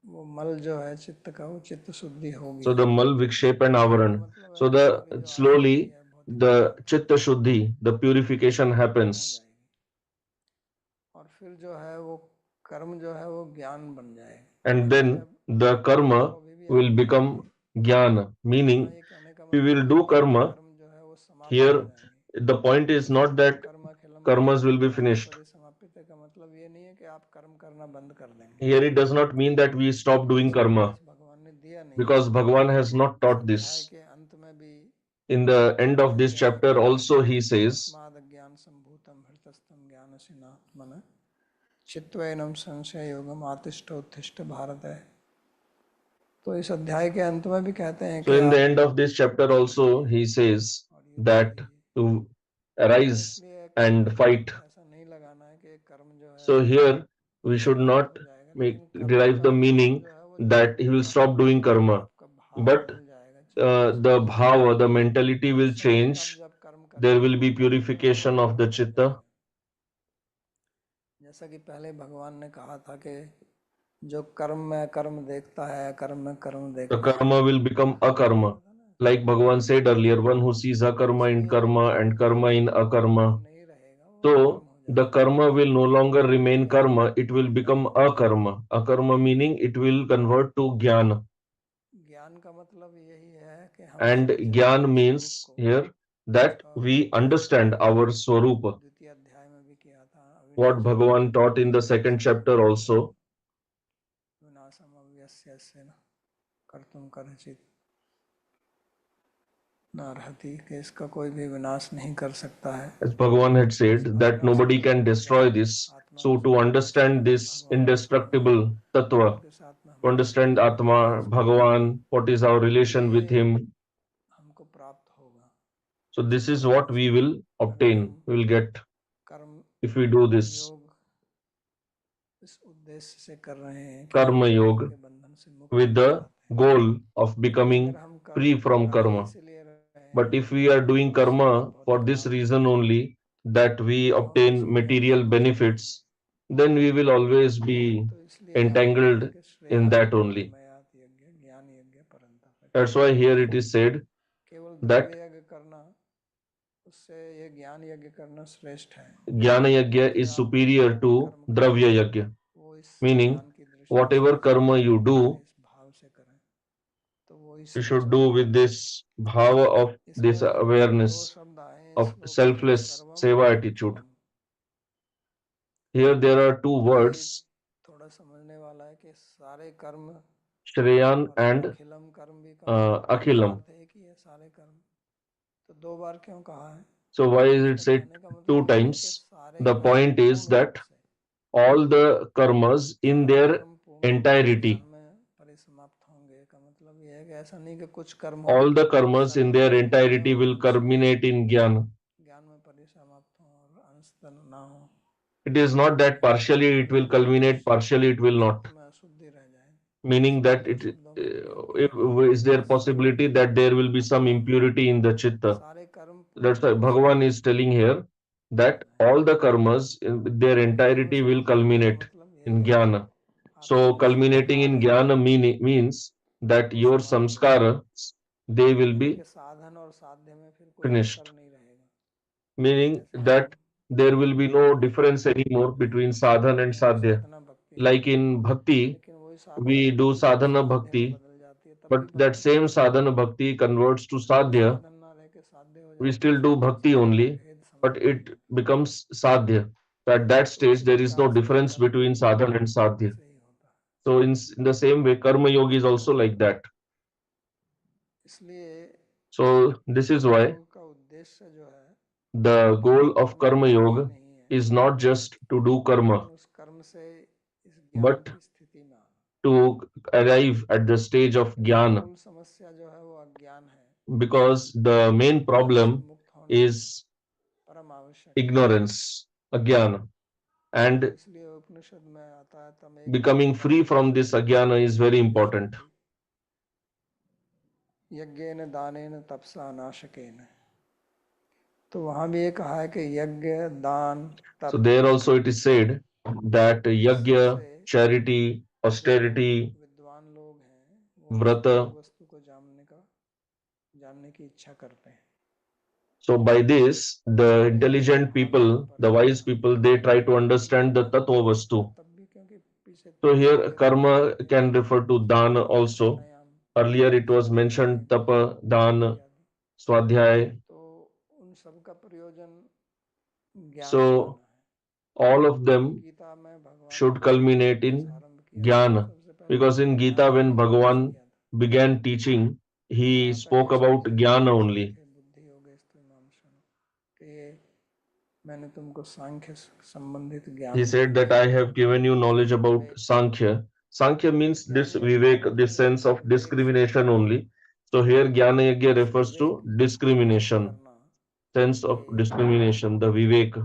A: वो मल जो है चित्त का, वो चित्त शुद्धि होगी।
B: So the mal, vikshep and
A: कहने का
B: avaran.
A: मतलब
B: So
A: है कि
B: the
A: हमारी जो आसक्ति
B: slowly
A: है भौतिक
B: the
A: पदार्थों
B: chitta
A: में
B: shuddhi, the purification
A: वो कम हो
B: happens,
A: जाएगी और फिर जो है वो कर्म जो है वो ज्ञान बन जाएगा।
B: and
A: यानी कि
B: then
A: अब
B: the
A: कर्म
B: karma
A: को भी
B: will
A: आगे
B: become
A: बढ़ाएंगे।
B: jnana.
A: यहाँ
B: Meaning,
A: ये कहने का
B: we
A: मतलब
B: will
A: नहीं
B: do
A: है कि
B: karma.
A: कर्म जो है वो समाप्त हो
B: Here,
A: जाएंगे।
B: the point is not
A: सर्वम
B: that
A: कर्म अखिलम
B: karmas will be
A: ज्ञाने
B: finished.
A: परिसमाप्यते का मतलब ये नहीं है कि आप कर्म करना बंद कर देंगे,
B: Here, it does not mean that we stop
A: क्योंकि
B: doing
A: ऐसा
B: karma
A: उपदेश भगवान ने दिया नहीं है।
B: because Bhagavan has not
A: इस
B: taught
A: अध्याय
B: this.
A: के अंत में भी
B: In the end of this
A: कहते हैं
B: chapter,
A: कि
B: also he says,
A: तस्माद् ज्ञान संभूतम हृतस्थम ज्ञानसिनात्मन चित्वैनम संशय योगम आतिष्ठ उत्तिष्ठ भारत है। तो इस अध्याय के अंत में भी कहते हैं
B: so
A: कि
B: in the
A: आप
B: end of this chapter, also
A: उठिए
B: he says
A: और युद्ध
B: that
A: कीजिए।
B: to
A: यहाँ
B: arise
A: इसलिए
B: and
A: कर्म
B: fight.
A: शब्द ऐसा नहीं लगाना है कि कर्म जो है
B: So here we
A: वो
B: should
A: समाप्त
B: not
A: हो जाएगा,
B: make
A: लेकिन कर्म
B: derive
A: का
B: the
A: फल
B: meaning
A: जो है वो धीरे
B: that he will
A: धीरे
B: stop doing karma,
A: आपका भाव
B: but
A: बदल जाएगा, चित्त
B: the
A: शुद्धि होगी
B: bhava, the mentality
A: और
B: will
A: उस समय अब
B: change.
A: जब कर्म
B: There
A: करेंगे
B: will
A: वो
B: be
A: कर्म जो है वो
B: purification of the
A: ज्ञान बन
B: chitta.
A: जाएगा। जैसा कि पहले भगवान ने कहा था कि जो कर्म में कर्म देखता है, कर्म में कर्म
B: the
A: देखता है,
B: karma will become akarma.
A: बोला था ना।
B: Like Bhagavan said earlier, one who sees akarma in
A: इसलिए
B: karma
A: जो
B: and karma
A: कर्म
B: in akarma.
A: जो नहीं रहेगा वो
B: So
A: अकर्म हो
B: the
A: जाएगा।
B: karma will no longer remain
A: ज्ञान
B: karma, it will become akarma. Akarma meaning it will convert to jnana.
A: ज्ञान का मतलब यही है कि हम
B: And
A: समझें
B: jnana
A: अपने स्वरूप
B: means
A: को,
B: here that
A: जो
B: we understand our swarupa.
A: द्वितीय अध्याय में भी किया था,
B: What
A: अविनाशी
B: Bhagavan taught in the second
A: विनाशम
B: chapter also.
A: विनाशम अव्यस्यस्य न कर्तुम कर्हिचित् नार्हति, कि इसका कोई भी विनाश नहीं कर सकता है।
B: As Bhagavan had said,
A: इसका
B: that
A: विनाश
B: nobody
A: करने
B: can
A: के लिए
B: destroy this.
A: आत्मा
B: So
A: के
B: to
A: साथ में
B: understand
A: साधना,
B: this
A: भगवान के साथ में,
B: indestructible tattva,
A: उनके साथ में
B: to
A: हमारा
B: understand
A: संबंध क्या है,
B: Atma,
A: इस प्रकार
B: Bhagavan, what is our relation
A: ये
B: with him.
A: हमको प्राप्त होगा।
B: So this is
A: स्पष्ट
B: what
A: रूप
B: we
A: से
B: will
A: अगर हम
B: obtain, we will get
A: कर्म
B: if we do this.
A: योग इस उद्देश्य से कर रहे हैं कि हम
B: Karma
A: कर्म
B: yoga
A: के बंधन से मुक्त
B: with
A: होना
B: the
A: चाहते हैं,
B: goal of
A: लेकिन अगर
B: becoming
A: हम कर्म
B: free from
A: करना ही
B: karma.
A: इसलिए रहे
B: But
A: हैं
B: if we are
A: कि
B: doing
A: भविष्य में
B: karma for
A: भौतिक
B: this
A: लाभ
B: reason
A: मिले,
B: only, that we
A: तो हम
B: obtain
A: उसमें
B: material
A: अटूट रहेंगे।
B: benefits, then we will always be
A: तो इसलिए यहाँ कहते हैं
B: entangled
A: कि
B: in
A: श्रेयान्
B: that only.
A: कर्मयात् यज्ञ ज्ञान यज्ञ परन्तप,
B: That's why here it is said
A: केवल
B: that
A: द्रव्य यज्ञ करना, उससे ये ज्ञान यज्ञ करना श्रेष्ठ है
B: Jnana Yajna
A: कि
B: is
A: आप
B: superior
A: जो भी
B: to
A: कर्म करें
B: Dravya Yajna,
A: वो इस
B: meaning
A: ज्ञान की दृष्टि से
B: whatever
A: करें,
B: karma you
A: हमारे
B: do,
A: इस भाव से करें, तो वो ही
B: you should
A: श्रेष्ठ
B: do
A: है।
B: with this bhava of this
A: इसमें दो
B: awareness
A: शब्द आए हैं
B: of
A: श्लोक में, एक
B: selfless
A: सर्वम
B: seva
A: और
B: attitude.
A: परम।
B: Here there are two
A: ये
B: words,
A: थोड़ा समझने वाला है कि सारे कर्म
B: Shreyan
A: और
B: and
A: अखिलम कर्म भी का मतलब कर्म का
B: Akhilam.
A: अर्थ है कि ये सारे कर्म, तो दो बार क्यों कहा है?
B: So why is it
A: इसका
B: said
A: कहने का
B: two
A: मतलब ये है कि
B: times?
A: सारे
B: The
A: कर्म
B: point is
A: पूर्ण रूप
B: that
A: से,
B: all the karmas in
A: सारे
B: their
A: कर्म पूर्ण रूप से ज्ञान
B: entirety,
A: में परिसमाप्त होंगे, का मतलब ये है कि ऐसा नहीं कि कुछ कर्म हो
B: all the
A: और
B: karmas in
A: सर्व
B: their
A: कर्म जो है
B: entirety
A: वो
B: will
A: अंश में
B: culminate in jnana.
A: ज्ञान में परिसमाप्त हो और अंश ना हो,
B: It is not that partially it will
A: नहीं तो
B: culminate, partially it will not.
A: चित्त में अशुद्धि रह जाए।
B: Meaning
A: इसलिए
B: that
A: दो
B: it
A: शब्दों का प्रयोग किया गया है,
B: is there
A: serve
B: possibility that there will be some
A: अखिलम,
B: impurity in the chitta.
A: सारे कर्म
B: That's
A: पूर्ण
B: why
A: रूप से
B: Bhagavan is telling here that
A: ज्ञान में है।
B: all the karmas in their
A: कर्म
B: entirety will
A: समाप्ति का
B: culminate
A: मतलब यही
B: in
A: है कि
B: jnana.
A: आत्मा
B: So
A: के
B: culminating in
A: साधन
B: jnana means that
A: की
B: your
A: समाप्ति हो जाए,
B: samskaras, they will
A: यानी
B: be
A: कि साधन और साध्य में फिर कोई अंतर
B: finished.
A: नहीं रहेगा।
B: Meaning
A: जैसे
B: that
A: हम
B: there will be no
A: भक्ति
B: difference anymore between sadhan and
A: करते हैं,
B: sadhya.
A: साधना भक्ति है,
B: Like in bhakti,
A: लेकिन वही साधना
B: we do
A: भक्ति जब
B: sadhana
A: साध्य में
B: bhakti,
A: बदल जाती है तब भी
B: but that
A: भक्ति
B: same
A: करते हैं,
B: sadhana bhakti converts to
A: और
B: sadhya.
A: साधन ना रह के साध्य हो
B: We
A: जाए तो
B: still
A: उसमें
B: do
A: फिर
B: bhakti only,
A: भेद समझ
B: but
A: में
B: it
A: आएगा।
B: becomes sadhya. So at that
A: तो
B: stage,
A: उसी
B: there is no
A: प्रकार से ये
B: difference
A: कर्म
B: between
A: योग भी
B: sadhana and sadhya.
A: ऐसे ही होता है।
B: So in the same way, karma yoga is also like that.
A: इसलिए
B: So this is
A: कर्म
B: why
A: योग का उद्देश्य जो है
B: the goal
A: वो
B: of
A: कर्म
B: karma
A: करना ही
B: yoga
A: नहीं है,
B: is not just to do
A: लेकिन
B: karma,
A: उस कर्म से इस ज्ञान
B: but
A: की स्थिति में आना,
B: to arrive at the stage of
A: क्योंकि
B: jnana.
A: मूल समस्या जो है वो अज्ञान है,
B: Because the main
A: ज्ञान से
B: problem
A: मुक्त होना
B: is
A: परम आवश्यक है।
B: ignorance, ajnana,
A: तो
B: and
A: इसलिए उपनिषद में आता है तमेक
B: becoming free from
A: ज्ञानम
B: this ajnana is very important.
A: विद्धि यज्ञेन दानेन तपसा नाशकेन, तो वहां भी ये कहा है कि यज्ञ दान
B: So
A: तप,
B: there also it is said that
A: इस सब से
B: yajna, charity,
A: जो
B: austerity,
A: विद्वान लोग हैं वो उस तत्व
B: vrata.
A: वस्तु को जानने की इच्छा करते हैं,
B: So by this, the
A: लेकिन उनकी
B: intelligent
A: भावना में
B: people, the wise
A: परिवर्तन
B: people,
A: आता
B: they
A: है।
B: try to understand the tattva
A: कर्म
B: vastu.
A: तब भी, क्योंकि पीछे
B: So
A: तीन
B: here
A: शब्द और
B: karma
A: जोड़ दिए,
B: can refer to dana
A: तप
B: also.
A: Pranayama
B: Earlier it was
A: स्वाध्याय
B: mentioned tapa, dan,
A: इत्यादि,
B: swadhyay.
A: तो उन सब का प्रयोजन ज्ञान
B: So
A: कराना है।
B: all of them
A: गीता में भगवान ने
B: should
A: जब
B: culminate
A: उपदेश
B: in
A: आरंभ किया था तो
B: jnana.
A: सबसे पहले
B: Because in
A: ज्ञान
B: Gita,
A: का
B: when
A: ही उपदेश
B: Bhagavan
A: किया था।
B: began teaching, he
A: वहाँ
B: spoke
A: पहले
B: about
A: श्लोक में
B: jnana
A: उपदेश दिए
B: only.
A: थे, बुद्धि योगेस्तु माम शृणु, कि ये मैंने तुमको सांख्य संबंधित
B: He
A: ज्ञान
B: said
A: दिया
B: that
A: है,
B: I have given you knowledge about
A: Vivek.
B: Sankhya. Sankhya means
A: ज्ञान
B: this
A: यज्ञ का
B: Vivek, this
A: मतलब है
B: sense
A: कि
B: of
A: विवेक से,
B: discrimination only. So here Jnana Yajna
A: उस
B: refers
A: विवेक
B: to
A: को प्राप्त
B: discrimination,
A: करना
B: sense of
A: कि
B: discrimination, the Vivek,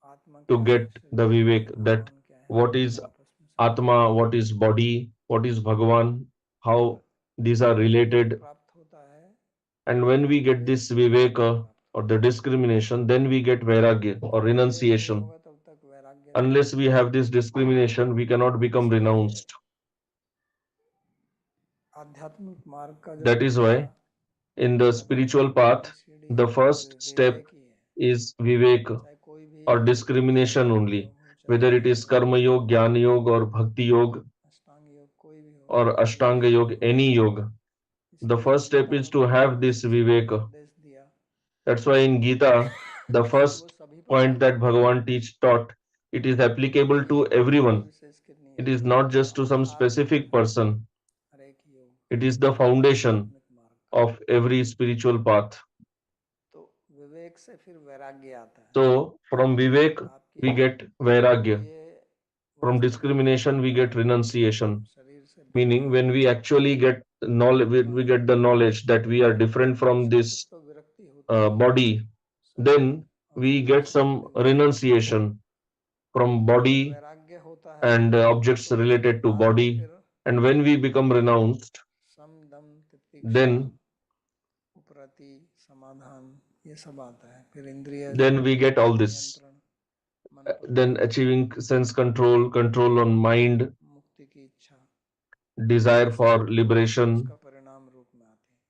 A: आत्मा
B: to
A: क्या है,
B: get the
A: शरीर क्या है,
B: Vivek that
A: भगवान क्या है,
B: what
A: इनको
B: is
A: आपस में समझना।
B: Atma, what is body, what is Bhagavan, how these
A: जब
B: are
A: विवेक
B: related.
A: प्राप्त होता है,
B: And when we get
A: Vivek
B: this
A: से वैराग्य
B: Viveka
A: प्राप्त
B: or
A: होता
B: the discrimination, then we get Vairagya
A: है।
B: or
A: जब विवेक नहीं
B: renunciation.
A: होगा तब तक वैराग्य नहीं
B: Unless we
A: होगा।
B: have this discrimination, we cannot become
A: इसलिए
B: renounced.
A: आध्यात्मिक मार्ग का जो
B: That is
A: पहला
B: why in the spiritual path,
A: पहली सीढ़ी
B: the
A: है वो
B: first step
A: विवेक ही है।
B: is Vivek
A: चाहे कोई भी
B: or discrimination
A: कर्म
B: only,
A: योग हो, चाहे
B: whether it
A: ज्ञान
B: is
A: योग
B: Karma
A: हो,
B: Yoga, Jnana Yoga, or Bhakti Yoga,
A: अष्टांग योग, कोई भी हो,
B: or Ashtanga
A: विवेक
B: Yoga,
A: ही है।
B: any yoga. The
A: इसीलिए
B: first step
A: गीता
B: is
A: में
B: to have
A: भगवान ने
B: this
A: सभी को
B: Viveka.
A: उपदेश दिया
B: That's why in Gita, the
A: कि वो
B: first
A: सभी पर
B: point
A: लागू
B: that
A: होता
B: Bhagavan taught, it is applicable to
A: कोई
B: everyone.
A: विशेष की नहीं
B: It
A: है,
B: is not
A: वो
B: just to some
A: आत्मयोग
B: specific
A: है,
B: person.
A: हर एक योग
B: It is the foundation
A: आध्यात्मिक मार्ग का।
B: of every spiritual path.
A: तो विवेक से फिर वैराग्य आता है।
B: So from Vivek,
A: आपकी
B: we get
A: जो
B: Vairagya.
A: ये
B: From
A: वास्तविक
B: discrimination, we get
A: मैं हूँ,
B: renunciation.
A: शरीर से
B: Meaning,
A: भिन्न
B: when we actually get knowledge, we get the knowledge that we are different from
A: उससे कुछ
B: this
A: तो विरक्ति होती है
B: body,
A: शरीर
B: then
A: और
B: we
A: शरीर
B: get
A: से
B: some
A: जुड़ी वस्तुओं से।
B: renunciation from
A: जब
B: body
A: वैराग्य होता है
B: and objects
A: तो उसके
B: related to
A: बाद में
B: body.
A: फिर
B: And when we become renounced,
A: सम दम तितिक्षा
B: then
A: उपरति समाधान ये सब आता है। फिर इंद्रिय
B: we get all this.
A: नियंत्रण, मन पर
B: Then
A: काबू,
B: achieving sense control, control on mind,
A: मुक्ति की इच्छा,
B: desire
A: ये सब
B: for liberation.
A: उसका परिणाम रूप में आती है।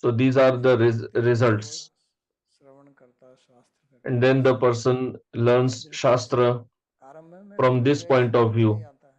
B: So these are
A: फिर
B: the
A: व्यक्ति जो है वो
B: results.
A: श्रवण करता, शास्त्र
B: And
A: करता,
B: then the person
A: इस
B: learns
A: दृष्टि से
B: Shastra
A: आरंभ में तो
B: from this
A: Vivek
B: point of
A: सुनकर के ही
B: view.
A: आता है,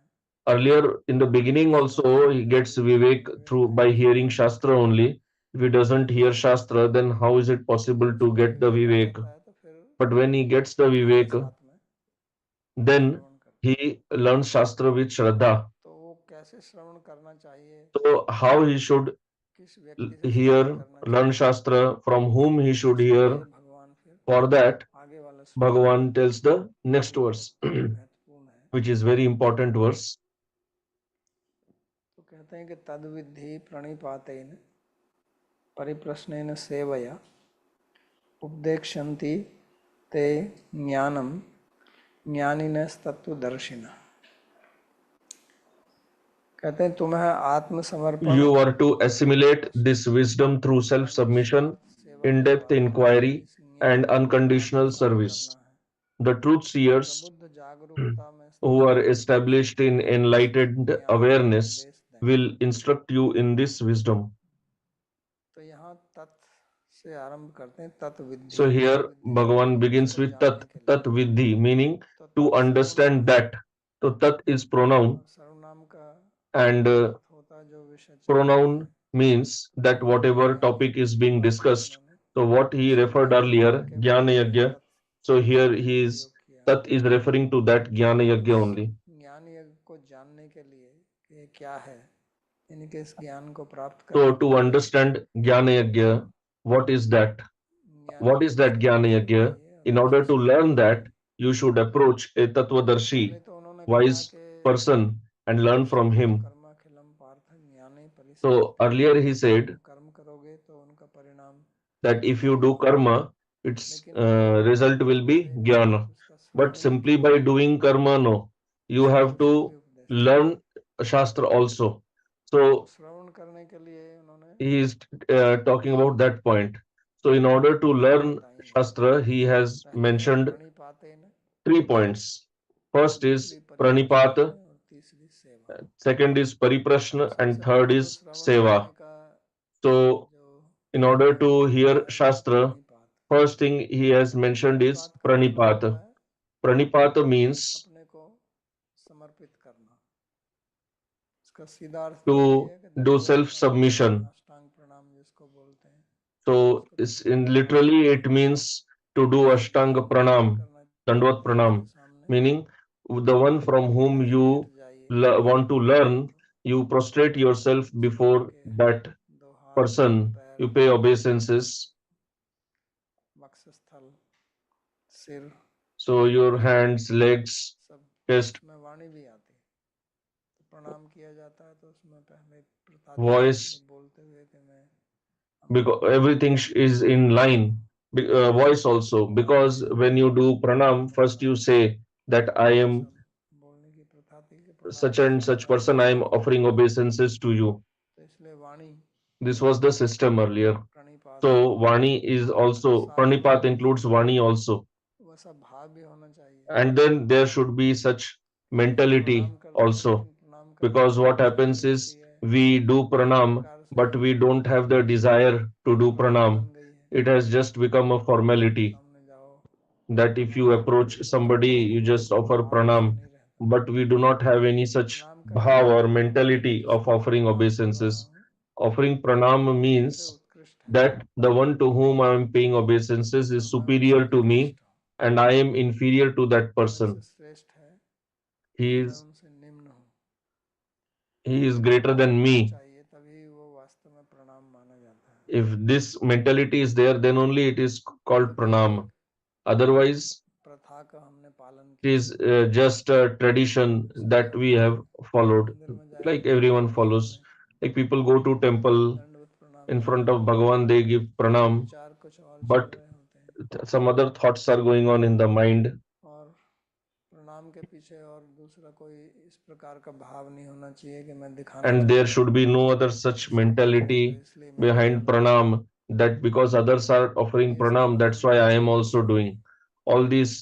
B: Earlier, in the beginning,
A: Shravan
B: also he
A: करके
B: gets
A: he
B: Vivek
A: Vivek
B: through by
A: आएगा।
B: hearing Shastra only. If he doesn't hear Shastra, then how is it possible
A: जब
B: to
A: उसको
B: get the
A: Vivek uh
B: Vivek?
A: जाता है तो फिर
B: But when he gets the
A: श्रद्धा के
B: Vivek,
A: साथ में
B: then
A: श्रवण करता है।
B: he learns Shastra with Shraddha.
A: तो वो कैसे श्रवण करना चाहिए,
B: So how he should
A: किस व्यक्ति से श्रवण
B: hear,
A: करना
B: learn
A: चाहिए,
B: Shastra, from whom he should
A: उसके लिए
B: hear.
A: भगवान फिर
B: For that,
A: आगे वाला श्लोक
B: Bhagavan tells the next
A: जो
B: verse,
A: महत्वपूर्ण है।
B: which is very important verse.
A: तो कहते हैं कि तद्विद्धि प्रणिपातेन परिप्रश्नेन सेवया उपदेक्षन्ति ते ज्ञानम ज्ञानिनस्तत्वदर्शिनः। कहते हैं तुम्हें आत्मसमर्पण,
B: You are to assimilate this wisdom through
A: और
B: self-submission,
A: निस्वार्थ सेवा के
B: in-depth
A: द्वारा
B: inquiry,
A: इस
B: and
A: ज्ञान को
B: unconditional
A: आत्मसात
B: service.
A: करना है।
B: The truth seers
A: प्रबुद्ध जागरूकता में
B: who
A: स्थित
B: are established in
A: तुम्हें इस
B: enlightened
A: ज्ञान का
B: awareness
A: उपदेश देंगे।
B: will instruct you in this wisdom.
A: तो यहाँ तत् से आरंभ करते हैं, तत्विद्धि।
B: So here
A: तत्विद्धि
B: Bhagavan
A: मतलब
B: begins
A: उसको
B: with
A: जानने के लिए।
B: Tat Vidhi, meaning
A: तो
B: to
A: तत्
B: understand
A: सर्वनाम है,
B: that. So Tat is pronoun,
A: और सर्वनाम का
B: and
A: अर्थ होता है जो विषय चल रहा है।
B: pronoun means
A: तो
B: that
A: ज्ञान
B: whatever
A: यज्ञ
B: topic is
A: की
B: being
A: बात की
B: discussed.
A: उन्होंने,
B: So what he
A: इसी
B: referred
A: ज्ञान
B: earlier,
A: यज्ञ के
B: Jnana
A: लिए
B: Yajna.
A: तत्
B: So here
A: का
B: he is,
A: प्रयोग किया।
B: Tat is referring to that Jnana
A: तो
B: Yajna
A: इस
B: only.
A: ज्ञान यज्ञ को जानने के लिए कि ये क्या है, इनके इस ज्ञान को प्राप्त
B: So
A: करने के
B: to
A: लिए
B: understand Jnana Yajna, what is that?
A: ज्ञानी
B: What is
A: पुरुष
B: that
A: के
B: Jnana
A: पास आना
B: Yajna?
A: चाहिए और
B: In
A: उनसे
B: order to
A: सीखना
B: learn
A: चाहिए।
B: that, you should approach a
A: पहले
B: Tattvadarshi,
A: तो उन्होंने कहा
B: wise
A: कि
B: person, and learn from
A: सकलं
B: him.
A: कर्माखिलम पार्थ ज्ञाने
B: So
A: परिसम्पते।
B: earlier he
A: तुम
B: said
A: कर्म करोगे तो उनका परिणाम
B: that if you
A: ज्ञान
B: do
A: होगा,
B: karma, its
A: लेकिन कर्म
B: result will
A: करने
B: be
A: से ही नहीं
B: jnana.
A: उसका
B: But
A: श्रवण भी
B: simply
A: किया
B: by
A: जाए,
B: doing karma, no. You have
A: उसका भी
B: to
A: उपदेश दिया।
B: learn Shastra also.
A: तो
B: So
A: श्रवण करने के लिए उन्होंने
B: he is talking about that point. So in order to
A: विधियां
B: learn
A: बताई हैं।
B: Shastra, he has
A: पहली है
B: mentioned
A: प्रणिपातेन,
B: 3 points. First
A: दूसरी
B: is
A: परिप्रश्न
B: Pranipata,
A: और तीसरी सेवा।
B: second is Pariprashna, and
A: सबसे
B: third
A: पहले तो
B: is
A: श्रवण करने
B: Seva.
A: का
B: So
A: जो
B: in
A: क्रम
B: order
A: है
B: to
A: वो
B: hear
A: क्या है, वो है
B: Shastra,
A: प्रणिपात।
B: first thing he has mentioned is
A: प्रणिपात का मतलब होता
B: Pranipata.
A: है
B: Pranipata means
A: अपने को समर्पित करना। इसका सीधा अर्थ तो यही
B: to
A: है कि
B: do
A: दंडवत प्रणाम,
B: self-submission.
A: अष्टांग प्रणाम जिसको बोलते हैं,
B: So
A: उसको
B: in
A: दोहराना
B: literally
A: चाहिए।
B: it means to do Ashtanga
A: Naman
B: Pranam,
A: करना चाहिए
B: Dandvat
A: गुरुजी के
B: Pranam,
A: सामने,
B: meaning the one from whom
A: धीरे लेट
B: you
A: जाइए
B: want to learn,
A: और
B: you prostrate yourself
A: झुक
B: before
A: के
B: that
A: दो हाथ, दो
B: person,
A: पैर,
B: you pay obeisances.
A: वक्षस्थल, सिर,
B: So your
A: कंधे,
B: hands, legs,
A: सब।
B: chest,
A: उसमें वाणी भी आती है। तो प्रणाम किया जाता है तो उसमें पहले प्रथाति भी आती है,
B: voice,
A: बोलते हुए कि मैं अमुक
B: because everything is in line. Voice also,
A: आदि
B: because when you do pranam, first you
A: नमस्कार,
B: say that I
A: ये
B: am
A: सब बोलने की प्रथा थी कि प्रणाम
B: such
A: के
B: and
A: साथ
B: such
A: साथ
B: person, I am
A: वाणी भी
B: offering
A: आती है।
B: obeisances to you.
A: तो इसलिए वाणी
B: This was the system earlier.
A: प्रणिपात है।
B: So Vani is
A: और
B: also,
A: साथ में
B: Pranipat includes Vani also.
A: वैसा भाव भी होना चाहिए
B: And then there should be such
A: कि हम
B: mentality
A: प्रणाम करते हैं,
B: also.
A: लेकिन प्रणाम करते
B: Because
A: समय
B: what
A: इच्छा भी
B: happens
A: होती
B: is
A: है
B: we do
A: एक
B: pranam,
A: प्रकार से
B: but we don't have the desire to do
A: आदत
B: pranam.
A: बन गई है
B: It has just become a
A: कि
B: formality
A: सामने जाओ
B: that if you approach
A: तो
B: somebody,
A: करना,
B: you
A: वो
B: just offer
A: भाव ऐसा
B: pranam,
A: नहीं रहता।
B: but we do not have any such
A: प्रणाम का ये
B: bhav or
A: अर्थ नहीं है कि
B: mentality of
A: जिसको मैं
B: offering
A: प्रणाम कर रहा
B: obeisances.
A: हूँ
B: Offering pranam
A: वो मुझसे
B: means
A: उत्कृष्ट है,
B: that the one to whom I am paying obeisances
A: और
B: is
A: मैं उनसे
B: superior to me
A: निकृष्ट हूँ।
B: and I am inferior to that
A: वो मेरे से
B: person.
A: श्रेष्ठ है,
B: He
A: मैं
B: is
A: उनसे निम्न हूँ।
B: he is
A: ये
B: greater
A: भाव
B: than
A: होना
B: me.
A: चाहिए, तभी वो वास्तव में प्रणाम माना जाता है।
B: If this mentality is there, then only it is
A: नहीं तो
B: called
A: केवल
B: pranam.
A: एक
B: Otherwise,
A: प्रथा का हमने पालन
B: it
A: किया
B: is just a tradition
A: जैसे
B: that we
A: जाते
B: have
A: हैं
B: followed,
A: मंदिर में
B: like
A: जाएंगे तो
B: everyone
A: मंदिर
B: follows.
A: में
B: Like people go to temple
A: दंडवत प्रणाम
B: in front of
A: करेंगे,
B: Bhagavan, they give
A: लेकिन
B: pranam,
A: विचार कुछ और चल
B: but
A: रहे होते हैं,
B: some other thoughts are going on in the mind,
A: और प्रणाम के पीछे और दूसरा कोई इस प्रकार का भाव नहीं होना चाहिए कि मैं दिखाना
B: and there
A: चाहता
B: should
A: हूँ
B: be no other
A: कि
B: such
A: सब कर रहे हैं तो
B: mentality
A: इसलिए मैं भी
B: behind
A: करूँ।
B: pranam that because others are offering
A: ये सब
B: pranam,
A: भाव
B: that's why
A: नहीं
B: I am
A: चाहिए।
B: also doing. All these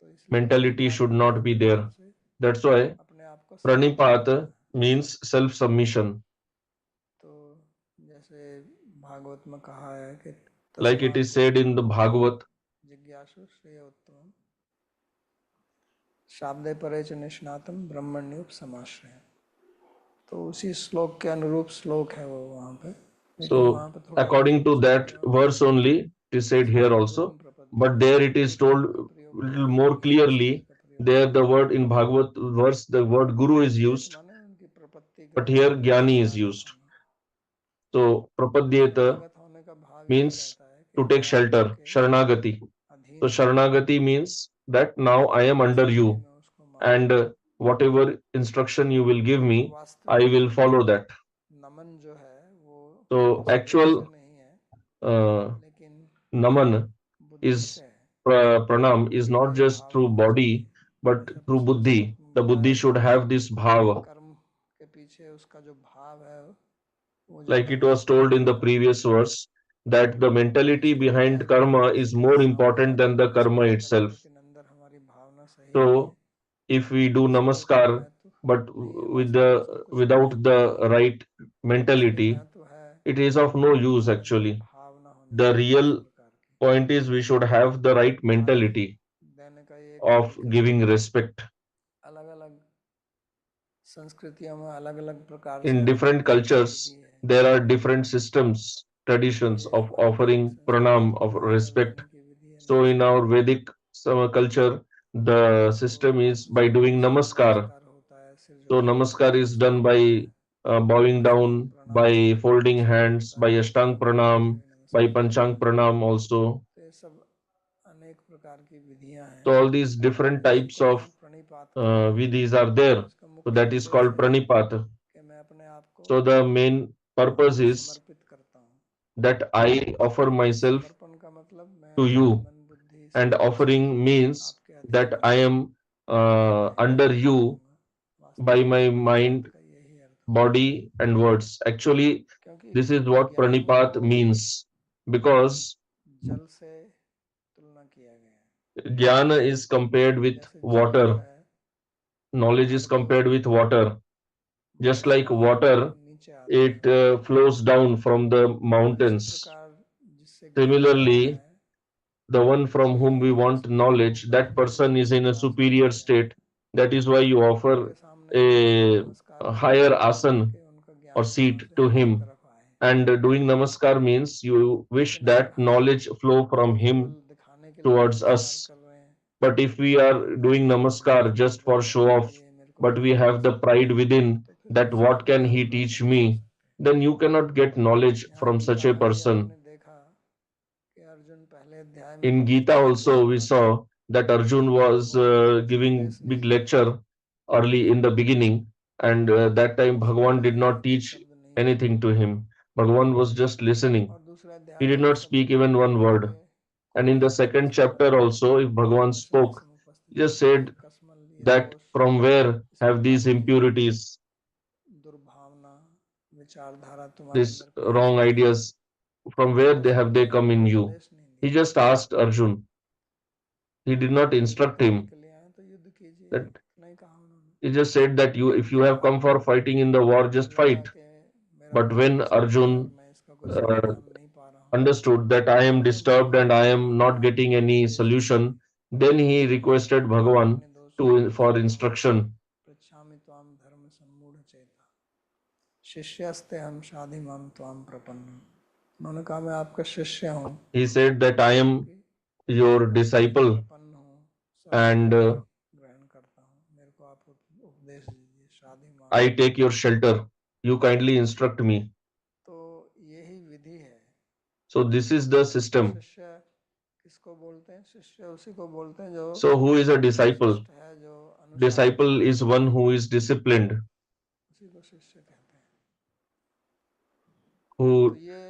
A: तो इसलिए
B: mentality
A: प्रणिपात
B: should
A: का
B: not
A: एक
B: be
A: प्रकार
B: there.
A: से
B: That's why
A: अपने आप को समर्पित
B: pranipat
A: करना है।
B: means self submission.
A: तो जैसे भागवत में कहा है कि
B: Like it
A: तस्मात्
B: is said in the Bhagavad,
A: जिज्ञासु श्रेय उत्तमम शाब्दे परे च निष्णातम ब्रह्मण्योपसमाश्रय। तो उसी श्लोक के अनुरूप श्लोक है वो वहाँ पे, लेकिन
B: so
A: वहाँ पे थोड़ा
B: according to that
A: दूसरे और
B: verse only, it is said here
A: तस्मात्
B: also,
A: गुरुं
B: but
A: प्रपद्ये
B: there it is told
A: गुरुपद का प्रयोग
B: little
A: करके
B: more
A: गीता शब्द
B: clearly.
A: का प्रयोग
B: There
A: किया
B: the
A: है।
B: word in Bhagavad verse, the word guru is
A: प्रपद्येत
B: used,
A: माने उनकी प्रपत्ति
B: but
A: ग्रहण
B: here
A: करना,
B: jnani is
A: शरणागत
B: used.
A: होना।
B: So prapadyeta
A: शरणागत होने का भाव यही
B: means
A: रहता है कि
B: to take
A: मैं
B: shelter,
A: आपके
B: sharanagati. So
A: अधीन हूँ,
B: sharanagati means that now I am under
A: इसलिए
B: you,
A: मैं उसको मानता
B: and
A: हूँ।
B: whatever instruction you will give
A: तो
B: me, I
A: वास्तविक
B: will follow that.
A: नमन जो है वो
B: So
A: शरीर से
B: actual
A: नहीं है,
B: uh,
A: लेकिन
B: naman
A: बुद्धि
B: is
A: से है।
B: pranam is
A: बुद्धि का
B: not
A: ये
B: just
A: भाव
B: through
A: होना चाहिए,
B: body but
A: जैसे
B: through
A: पिछले श्लोक
B: buddhi.
A: में
B: The buddhi
A: बताया था
B: should
A: कि
B: have this bhava,
A: कर्म के पीछे उसका जो भाव है वो
B: like
A: ज़्यादा
B: it was told in
A: महत्वपूर्ण
B: the
A: है।
B: previous verse that the mentality
A: इसलिए
B: behind
A: ध्यान करना
B: karma is
A: चाहिए कि
B: more
A: सामने
B: important
A: आके
B: than the karma
A: नमस्कार करें
B: itself.
A: लेकिन अंदर हमारी भावना सही नहीं है,
B: So if we do
A: इसलिए कि
B: namaskar
A: मैं तो
B: but
A: नहीं, ये
B: with
A: वास्तव में सब
B: the
A: कुछ
B: without
A: मैं हूँ,
B: the right
A: इसलिए
B: mentality,
A: मैं तो है,
B: it is of no
A: तो
B: use
A: मैं
B: actually.
A: भावना होनी
B: The
A: चाहिए इस
B: real
A: प्रकार की।
B: point is we should have the right
A: आदर
B: mentality
A: देने का ये एक
B: of
A: तरीका है।
B: giving respect.
A: अलग अलग संस्कृतियों में अलग अलग प्रकार से
B: In
A: आदर
B: different
A: देने की
B: cultures
A: विधि है।
B: there are different systems, traditions
A: ये
B: of
A: हमारी वैदिक
B: offering
A: संस्कृति
B: pranam,
A: में
B: of
A: आदर
B: respect.
A: देने की विधि है
B: So in
A: नमस्कार।
B: our Vedic culture, the
A: तो
B: system
A: हाथ
B: is by
A: जोड़ने
B: doing
A: से भी
B: namaskar.
A: नमस्कार होता है, सिर
B: So
A: झुकाने से भी
B: namaskar is
A: नमस्कार
B: done
A: होता
B: by
A: है,
B: bowing
A: साष्टांग
B: down,
A: प्रणाम से
B: by
A: भी
B: folding
A: नमस्कार
B: hands,
A: होता
B: by
A: है,
B: ashtang
A: प्रणाम करने से
B: pranam,
A: भी
B: by
A: नमस्कार होता
B: panchang
A: है।
B: pranam also.
A: तो ये सब अनेक प्रकार की विधियां हैं।
B: So all these different
A: तो इसी
B: types
A: को
B: of
A: यहाँ प्रणिपात कहा है।
B: vidhis are there.
A: इसका
B: So
A: मुख्य
B: that is
A: उद्देश्य
B: called
A: है
B: pranipat.
A: कि मैं अपने आप को
B: So the main purpose
A: आपको
B: is
A: समर्पित करता हूँ।
B: that I offer myself
A: समर्पण का मतलब मैं
B: to
A: अपने
B: you,
A: मन बुद्धि
B: and
A: शरीर से
B: offering means
A: आपके अधीन
B: that
A: हो
B: I
A: जाऊंगा,
B: am
A: अपने
B: under
A: अधीन हो
B: you
A: जाऊंगा।
B: by
A: वास्तव में
B: my
A: प्रणिपात
B: mind,
A: का यही अर्थ होता है,
B: body, and words. Actually,
A: क्योंकि
B: this is what
A: ज्ञान को
B: pranipat means, because
A: जल से तुलना किया गया है।
B: jnana is compared with
A: जैसे जल जो
B: water,
A: है
B: knowledge is
A: पहाड़ को
B: compared with water. Just
A: बरस
B: like
A: रहा है तो
B: water,
A: नीचे आता
B: it
A: है,
B: flows down from the
A: तो इसी
B: mountains.
A: प्रकार जिससे ज्ञान लेना
B: Similarly,
A: है
B: the one from
A: उसे
B: whम we want
A: स्थिर
B: knowledge,
A: होकर
B: that person is in a
A: निवास में
B: superior
A: किया जाता
B: state.
A: है।
B: That is why you offer
A: उनके सामने आके नमस्कार
B: a
A: करना
B: higher
A: चाहिए
B: asan
A: कि उनका
B: or
A: ज्ञान वहां
B: seat
A: से
B: to
A: हमारी
B: him.
A: तरफ आए।
B: And doing namaskar means you wish
A: लेकिन अगर
B: that
A: हम
B: knowledge flow from
A: केवल
B: him
A: दिखाने के लिए
B: towards
A: नमस्कार
B: us.
A: कर रहे हैं
B: But if we
A: कि
B: are
A: मैं
B: doing
A: ज्ञानी हूँ,
B: namaskar
A: मुझे
B: just
A: पता
B: for
A: है,
B: show off,
A: इसलिए मेरे को
B: but we
A: ज्ञान दे
B: have the
A: सकते
B: pride
A: हैं,
B: within
A: तो फिर
B: that
A: उससे
B: what
A: हम
B: can
A: ज्ञान
B: he
A: प्राप्त
B: teach
A: नहीं कर
B: me,
A: सकते।
B: then you cannot get knowledge
A: यहाँ
B: from such a
A: गीता में भी
B: person.
A: आपने देखा कि अर्जुन पहले अध्याय में
B: In Gita
A: बोल
B: also we
A: रहा था
B: saw that Arjun
A: कि
B: was
A: वो
B: giving
A: संदेश
B: big
A: नहीं दे रहा
B: lecture
A: था,
B: early in the beginning, and that time
A: इसलिए
B: Bhagavan
A: वो
B: did not
A: एक भी
B: teach
A: शब्द नहीं बोला।
B: anything to him. Bhagavan was just listening.
A: और दूसरे
B: He
A: अध्याय
B: did
A: में भी
B: not
A: सब
B: speak
A: बोल
B: even
A: रहे
B: one
A: थे
B: word.
A: कि
B: And in
A: कौन
B: the
A: इसके
B: second
A: पीछे
B: chapter
A: पड़ा है,
B: also, if Bhagavan
A: ये समय
B: spoke, he
A: समुपस्थिति,
B: just
A: ये
B: said
A: कस्मल, ये
B: that
A: दोष,
B: from where
A: इस
B: have
A: प्रकार
B: these
A: की
B: impurities,
A: दुर्भावना विचारधारा तुम्हारे
B: these
A: अंदर कहाँ से
B: wrong
A: I.
B: ideas, from where
A: उस पर
B: they
A: उसने
B: come in
A: कोई
B: you?
A: उपदेश नहीं
B: He
A: दिया।
B: just asked Arjun. He did not
A: अगर युद्ध
B: instruct
A: करने
B: him.
A: के लिए आए तो युद्ध कीजिए,
B: That
A: इतना ही कहा उन्होंने।
B: he just said that you, if you have come for fighting in the war, just
A: लगा
B: fight.
A: के मेरा
B: But
A: मन
B: when
A: मचल रहा है और
B: Arjun
A: मैं इसका कोई
B: uh,
A: समाधान नहीं पा रहा हूँ,
B: understood that I am
A: तो
B: disturbed and I
A: भगवान ने
B: am not
A: भगवान
B: getting
A: को
B: any
A: उपदेश दिया
B: solution, then he
A: कि
B: requested Bhagavan
A: अन्य दोषों
B: for
A: शिष्य
B: instruction.
A: पृच्छामि त्वाम धर्म सम्मूढ़ चेता शिष्यस्ते हम शाधि माम त्वाम प्रपन्नम। उन्होंने कहा मैं आपका शिष्य हूँ,
B: He said that I am
A: आपकी
B: your
A: शरण में
B: disciple
A: प्रपन्न हूँ,
B: and
A: शरणागति ग्रहण करता हूँ, मेरे को आप उपदेश दीजिए, शाधि माम।
B: I take your shelter. You kindly instruct me.
A: तो यही विधि है।
B: So this is the system.
A: शिष्य किसको बोलते हैं? शिष्य उसी को बोलते हैं जो
B: So who is a disciple?
A: शिष्ट है, जो अनुशासित
B: Disciple
A: है,
B: is one who is disciplined,
A: उसी को शिष्य कहते हैं। तो
B: who
A: ये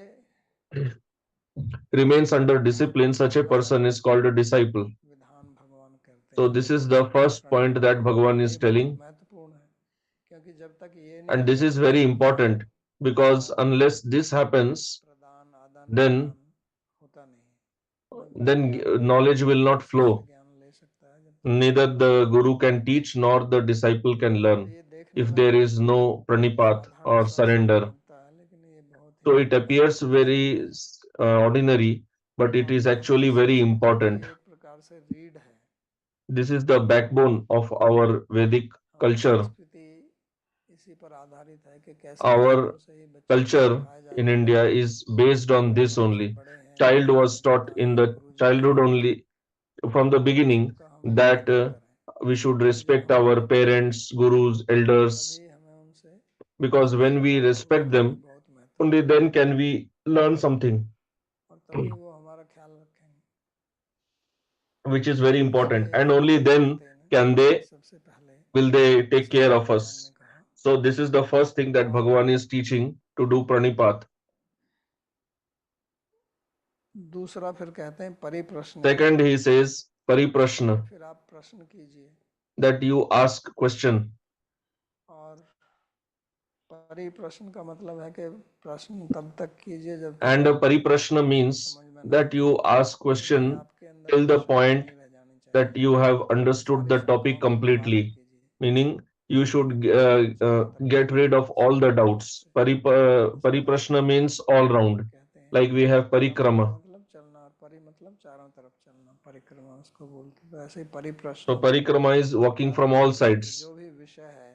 B: remains under discipline. Such a
A: पहला
B: person is called a disciple.
A: विधान भगवान करते
B: So
A: हैं
B: this is the first point
A: प्रणिपात
B: that
A: का,
B: Bhagavan
A: और
B: is
A: ये बहुत
B: telling.
A: महत्वपूर्ण है, क्योंकि जब तक ये नहीं
B: And this is
A: होगा
B: very
A: ज्ञान
B: important because unless this happens,
A: प्रदान आदान
B: then
A: प्रदान होता नहीं। न गुरु
B: then
A: ज्ञान दे
B: knowledge
A: सकता
B: will
A: है,
B: not
A: न शिष्य
B: flow.
A: ज्ञान ले सकता है, जब तक ये
B: Neither
A: नहीं
B: the
A: होगा।
B: guru can teach nor the disciple can
A: तो
B: learn
A: ये देखने
B: if
A: में
B: there
A: बहुत
B: is no pranipat
A: साधारण
B: or
A: सा सा
B: surrender.
A: लगता है, लेकिन ये बहुत ही
B: So it appears
A: महत्वपूर्ण
B: very
A: है।
B: ordinary, but it
A: और
B: is
A: ये हमारी
B: actually very
A: संस्कृति की
B: important.
A: एक प्रकार से रीढ़ है।
B: This is the backbone of our Vedic
A: हमारी
B: culture.
A: संस्कृति इसी पर आधारित है कि कैसे बचपन
B: Our
A: से ही बच्चे को
B: culture
A: सिखाया
B: in
A: जाता है
B: India is based
A: कि
B: on
A: जब
B: this
A: बच्चे
B: only.
A: बड़े हैं,
B: Child
A: बड़े
B: was taught
A: पिता
B: in
A: हैं,
B: the
A: गुरुजन
B: childhood
A: हैं,
B: only from the
A: उन
B: beginning
A: सबका हम
B: that
A: आदर करें,
B: we should
A: क्योंकि जो
B: respect
A: हमारे
B: our
A: बड़े हैं
B: parents, gurus, elders,
A: तभी हमें उनसे
B: because when we
A: सीखना चाहिए,
B: respect
A: जो कि
B: them,
A: बहुत
B: only
A: महत्वपूर्ण
B: then
A: है,
B: can we learn something,
A: और तभी वो हमारा ख्याल रखेंगे।
B: which is very important,
A: इसलिए
B: and only then
A: कहते हैं ना
B: can they
A: कि सबसे पहले
B: will they take care
A: शिक्षा
B: of
A: भगवान ने
B: us.
A: कहा।
B: So this is the first thing that
A: और
B: Bhagavan is teaching, to do pranipat.
A: दूसरा फिर कहते हैं परिप्रश्न,
B: Second, he says
A: कि
B: pariprashna,
A: फिर आप प्रश्न कीजिए।
B: that you ask question.
A: और परिप्रश्न का मतलब है कि प्रश्न तब तक कीजिए जब तक
B: And
A: आपको
B: pariprashna means
A: समझ में ना
B: that
A: आए,
B: you ask
A: यानी
B: question
A: आपके अंदर
B: till
A: कोई
B: the
A: शंका
B: point
A: नहीं रह जानी
B: that
A: चाहिए।
B: you have understood
A: सारी
B: the topic
A: शंकाओं का निवारण
B: completely.
A: कीजिए,
B: Meaning you should
A: चारों तरफ
B: get
A: चलना
B: rid of all the
A: चारों तरफ
B: doubts.
A: से, इसे
B: Pariprashna
A: परिक्रमा
B: means all round.
A: कहते हैं।
B: Like we have
A: क्रम का
B: parikrama.
A: मतलब चलना, और परि मतलब चारों तरफ चलना, परिक्रमा उसको बोलते हैं। तो ऐसे ही
B: So
A: परिप्रश्न,
B: parikrama is walking
A: चारों
B: from all
A: तरफ से कि
B: sides.
A: जो भी विषय है,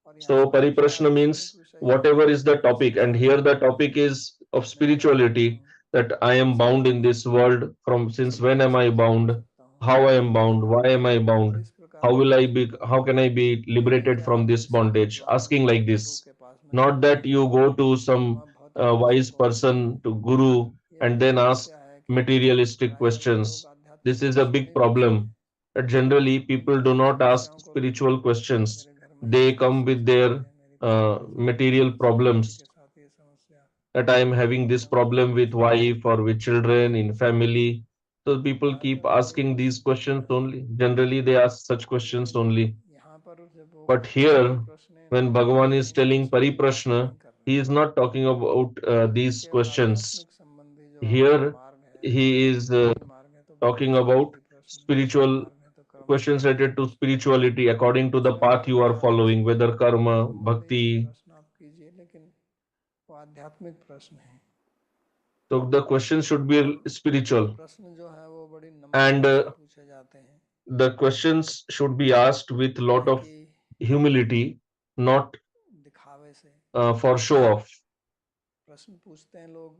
A: और यहाँ
B: So
A: पर विषय
B: pariprashna
A: आध्यात्मिक
B: means
A: विषय ही नहीं
B: whatever
A: है,
B: is the
A: ये
B: topic, and
A: संसारिक
B: here the
A: विषय भी
B: topic
A: है।
B: is of
A: मैं क्या करता
B: spirituality,
A: हूँ,
B: that I am
A: कैसे
B: bound in
A: जीवन
B: this world from since
A: सबको
B: when am I
A: कैसे जोड़
B: bound,
A: सकता हूँ,
B: how I am
A: क्या
B: bound, why
A: करूँ।
B: am I
A: और
B: bound,
A: इस प्रकार के प्रश्न
B: how can I be
A: नहीं
B: liberated
A: कि
B: from
A: आप
B: this
A: किसी
B: bondage,
A: विद्वान
B: asking like
A: गुरु
B: this.
A: के पास में
B: Not
A: जाते
B: that
A: हैं,
B: you go to some
A: वहाँ भौतिक प्रश्न
B: wise
A: पूछते
B: person,
A: हैं।
B: to guru,
A: ये
B: and
A: बड़ी
B: then ask
A: समस्या है कि
B: materialistic
A: प्राय करके लोग
B: questions.
A: आध्यात्मिक
B: This is a
A: प्रश्न
B: big
A: नहीं पूछते
B: problem.
A: हैं।
B: That generally
A: in
B: people do
A: बड़ी
B: not ask
A: समस्याओं को
B: spiritual questions.
A: मेरे घर में ये
B: They come
A: समस्या
B: with
A: चल रही
B: their
A: है, मेरी पत्नी के साथ ये
B: material
A: समस्या, पति
B: problems,
A: के साथ ये समस्या,
B: that I am having
A: ये
B: this
A: समस्या,
B: problem
A: वो
B: with
A: समस्या,
B: wife or with children in family. So people
A: प्राय
B: keep
A: करके लोग
B: asking
A: प्रश्न
B: these
A: पूछते
B: questions
A: रहते
B: only.
A: हैं।
B: Generally, they ask such questions
A: लेकिन
B: only.
A: यहाँ पर जब वो
B: But
A: कहते हैं
B: here,
A: परिप्रश्न,
B: when
A: ये
B: Bhagavan is
A: नहीं कि
B: telling
A: उसमें ये बात
B: pariprashna,
A: नहीं कर रहे
B: he
A: हैं,
B: is not talking about
A: ये
B: these
A: केवल
B: questions.
A: आध्यात्मिक संबंधी जो हमारा
B: Here,
A: मार्ग है,
B: he is
A: भक्ति मार्ग है, तो
B: talking
A: उसमें
B: about
A: परिप्रश्न है, कर्म
B: spiritual
A: मार्ग है तो कर्म
B: questions
A: मार्ग
B: related to
A: प्रश्न है।
B: spirituality according to the
A: उसमें
B: path
A: कर्म
B: you are
A: कारक
B: following,
A: से
B: whether karma,
A: संबंधित
B: bhakti.
A: प्रश्न आप कीजिए, लेकिन वो आध्यात्मिक प्रश्न है।
B: So the question should be
A: और
B: spiritual,
A: प्रश्न जो है वो बड़ी
B: and
A: नम्रता से पूछे जाते हैं,
B: the questions should be asked with lot
A: नहीं
B: of
A: कि
B: humility, not
A: दिखावे से।
B: for show off.
A: प्रश्न पूछते हैं लोग,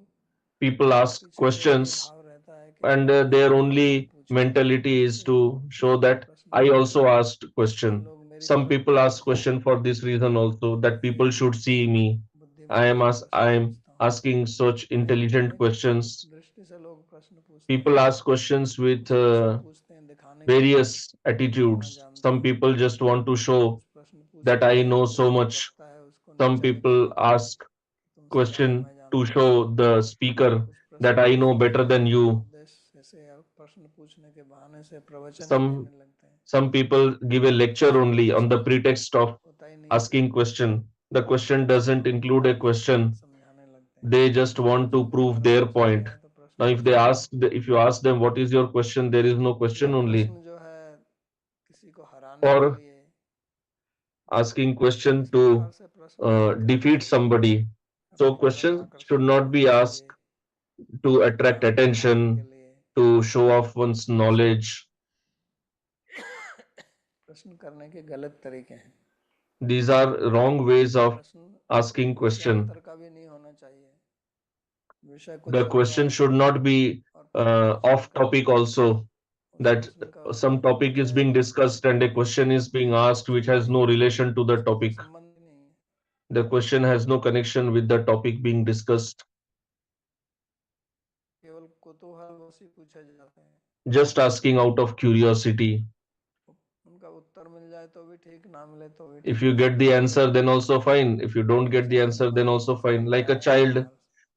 B: People
A: उनके
B: ask
A: पीछे तो ये
B: questions,
A: भाव रहता है कि
B: and
A: मैं
B: their
A: भी प्रश्न
B: only
A: पूछूं,
B: mentality is
A: इससे
B: to show
A: दूसरे
B: that
A: प्रश्न
B: I
A: पूछें,
B: also asked
A: ये
B: question.
A: लोग मेरी
B: Some
A: तरफ
B: people
A: देखें।
B: ask question for this reason also, that
A: ये
B: people should see me.
A: बुद्धिमान से
B: I
A: प्रश्न
B: am
A: पूछता हूँ।
B: asking such intelligent
A: अनेक
B: questions.
A: दृष्टि से लोग प्रश्न पूछते
B: People
A: हैं,
B: ask questions with
A: कुछ ऐसे पूछते हैं दिखाने के लिए
B: various
A: कि मैं इतना
B: attitudes.
A: जानता
B: Some
A: हूँ,
B: people just want to show
A: कुछ प्रश्न
B: that
A: पूछते
B: I
A: हैं
B: know
A: जो
B: so much.
A: वक्ता है उसको
B: Some
A: नीचा
B: people
A: दिखाने के लिए
B: ask
A: कि तुमसे ज़्यादा
B: question
A: मैं
B: to
A: जानता हूँ।
B: show the speaker
A: कुछ
B: that
A: प्रश्न
B: I know
A: पूछते
B: better
A: हैं
B: than you.
A: उद्देश्य से, या प्रश्न पूछने के बहाने से प्रवचन ही
B: Some
A: देने लगते हैं,
B: some people give a lecture
A: जिसका
B: only on
A: उद्देश्य
B: the pretext of
A: होता ही नहीं
B: asking
A: है,
B: question. The question doesn't include a
A: अपनी अपनी बात
B: question.
A: समझाने लगते हैं।
B: They just want to
A: जब
B: prove
A: हमारा
B: their
A: प्रश्न
B: point.
A: क्या है तो
B: Now,
A: प्रश्न पूछते हैं।
B: if you ask them what is your question, there is no
A: या
B: question only.
A: प्रश्न जो है किसी को हराने के
B: Or
A: लिए,
B: asking question
A: इस प्रकार
B: to
A: से प्रश्न नहीं करना
B: defeat
A: चाहिए।
B: somebody. So
A: अपने तरफ
B: questions should
A: आकर्षित
B: not
A: करने
B: be
A: के लिए,
B: asked to attract
A: ध्यान दिलाने के
B: attention,
A: लिए।
B: to show off one's
A: ये सब
B: knowledge.
A: प्रश्न करने के गलत तरीके हैं।
B: These are wrong ways of
A: प्रश्न
B: asking question.
A: विषयांतर का भी नहीं होना चाहिए, विषय कुछ
B: The
A: चल रहा
B: question
A: है
B: should not be
A: और प्रश्न दूसरा
B: off
A: का,
B: topic also,
A: उस
B: that
A: प्रश्न का
B: some topic is
A: विषय
B: being discussed and a question is being asked which has no relation to the
A: उसका कोई
B: topic.
A: संबंध ही नहीं है।
B: The question has no connection with the topic being discussed.
A: केवल कुतूहलवश ही पूछे जाते हैं,
B: Just asking out of curiosity.
A: उनका उत्तर मिल जाए तो भी ठीक, ना मिले तो भी
B: If
A: ठीक,
B: you get
A: उससे
B: the
A: कोई
B: answer,
A: फर्क
B: then
A: नहीं।
B: also fine. If you don't get the
A: पूछने के
B: answer, then
A: बाद
B: also
A: दूसरा
B: fine. Like
A: क्या
B: a
A: है
B: child,
A: सवाल,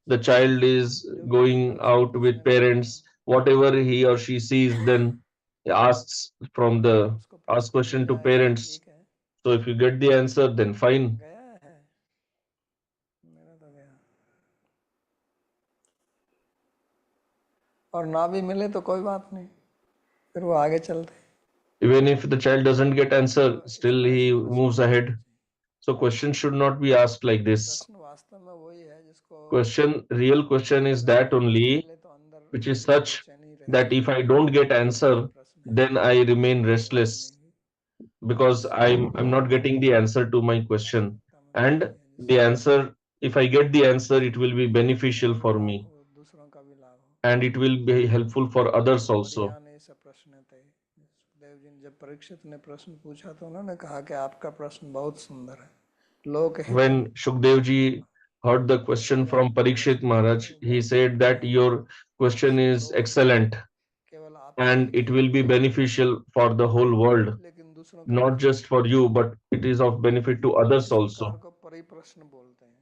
B: the child is
A: जो भी
B: going
A: कुतूहल से
B: out with
A: पूछने लगता है
B: parents, whatever he or she sees, then asks from the
A: उसको
B: ask
A: प्रश्न मिल
B: question to
A: जाए तो
B: parents.
A: ठीक है।
B: So if you get the answer, then fine.
A: गया है, मेरा तो गया। और ना भी मिले तो कोई बात नहीं, फिर वो आगे चलते।
B: Even if the child doesn't get answer,
A: तो
B: still
A: इसमें ऐसे
B: he
A: प्रश्न
B: moves
A: नहीं करने
B: ahead.
A: चाहिए।
B: So question should not be asked like this.
A: प्रश्न वास्तव में वही है जिसको
B: Real question is
A: अगर
B: that
A: उत्तर नहीं
B: only
A: मिले तो अंदर
B: which is
A: एक
B: such
A: बेचैनी रहती
B: that if
A: है
B: I don't get
A: कि यही
B: answer,
A: प्रश्न है,
B: then I remain
A: इसका जवाब
B: restless
A: नहीं
B: because
A: इसका
B: I'm not getting the answer to my question.
A: वास्तविकता में नहीं
B: And
A: है,
B: the
A: जिससे
B: answer, if I get the answer, it
A: जिससे
B: will be
A: मेरा
B: beneficial
A: भी
B: for
A: लाभ
B: me
A: हो, दूसरों का भी लाभ हो।
B: and it will be helpful for others also.
A: त्वरिया ने सब प्रश्न थे, सुखदेव जी ने जब परीक्षित ने प्रश्न पूछा तो उन्होंने कहा कि आपका प्रश्न बहुत सुंदर है, लोकहितम।
B: When Shukdev ji heard the question
A: यदि
B: from
A: आपका
B: Parikshit
A: प्रश्न जो
B: Maharaj,
A: है वो
B: he
A: बहुत
B: said
A: सुंदर
B: that
A: है,
B: your question
A: इससे
B: is
A: लोकहित
B: excellent
A: केवल आपका ही
B: and it
A: नहीं
B: will be beneficial for the whole world,
A: लेकिन दूसरों का भी
B: not
A: होगा।
B: just for you, but it is of benefit to others
A: इस प्रकार
B: also.
A: को परिप्रश्न बोलते हैं।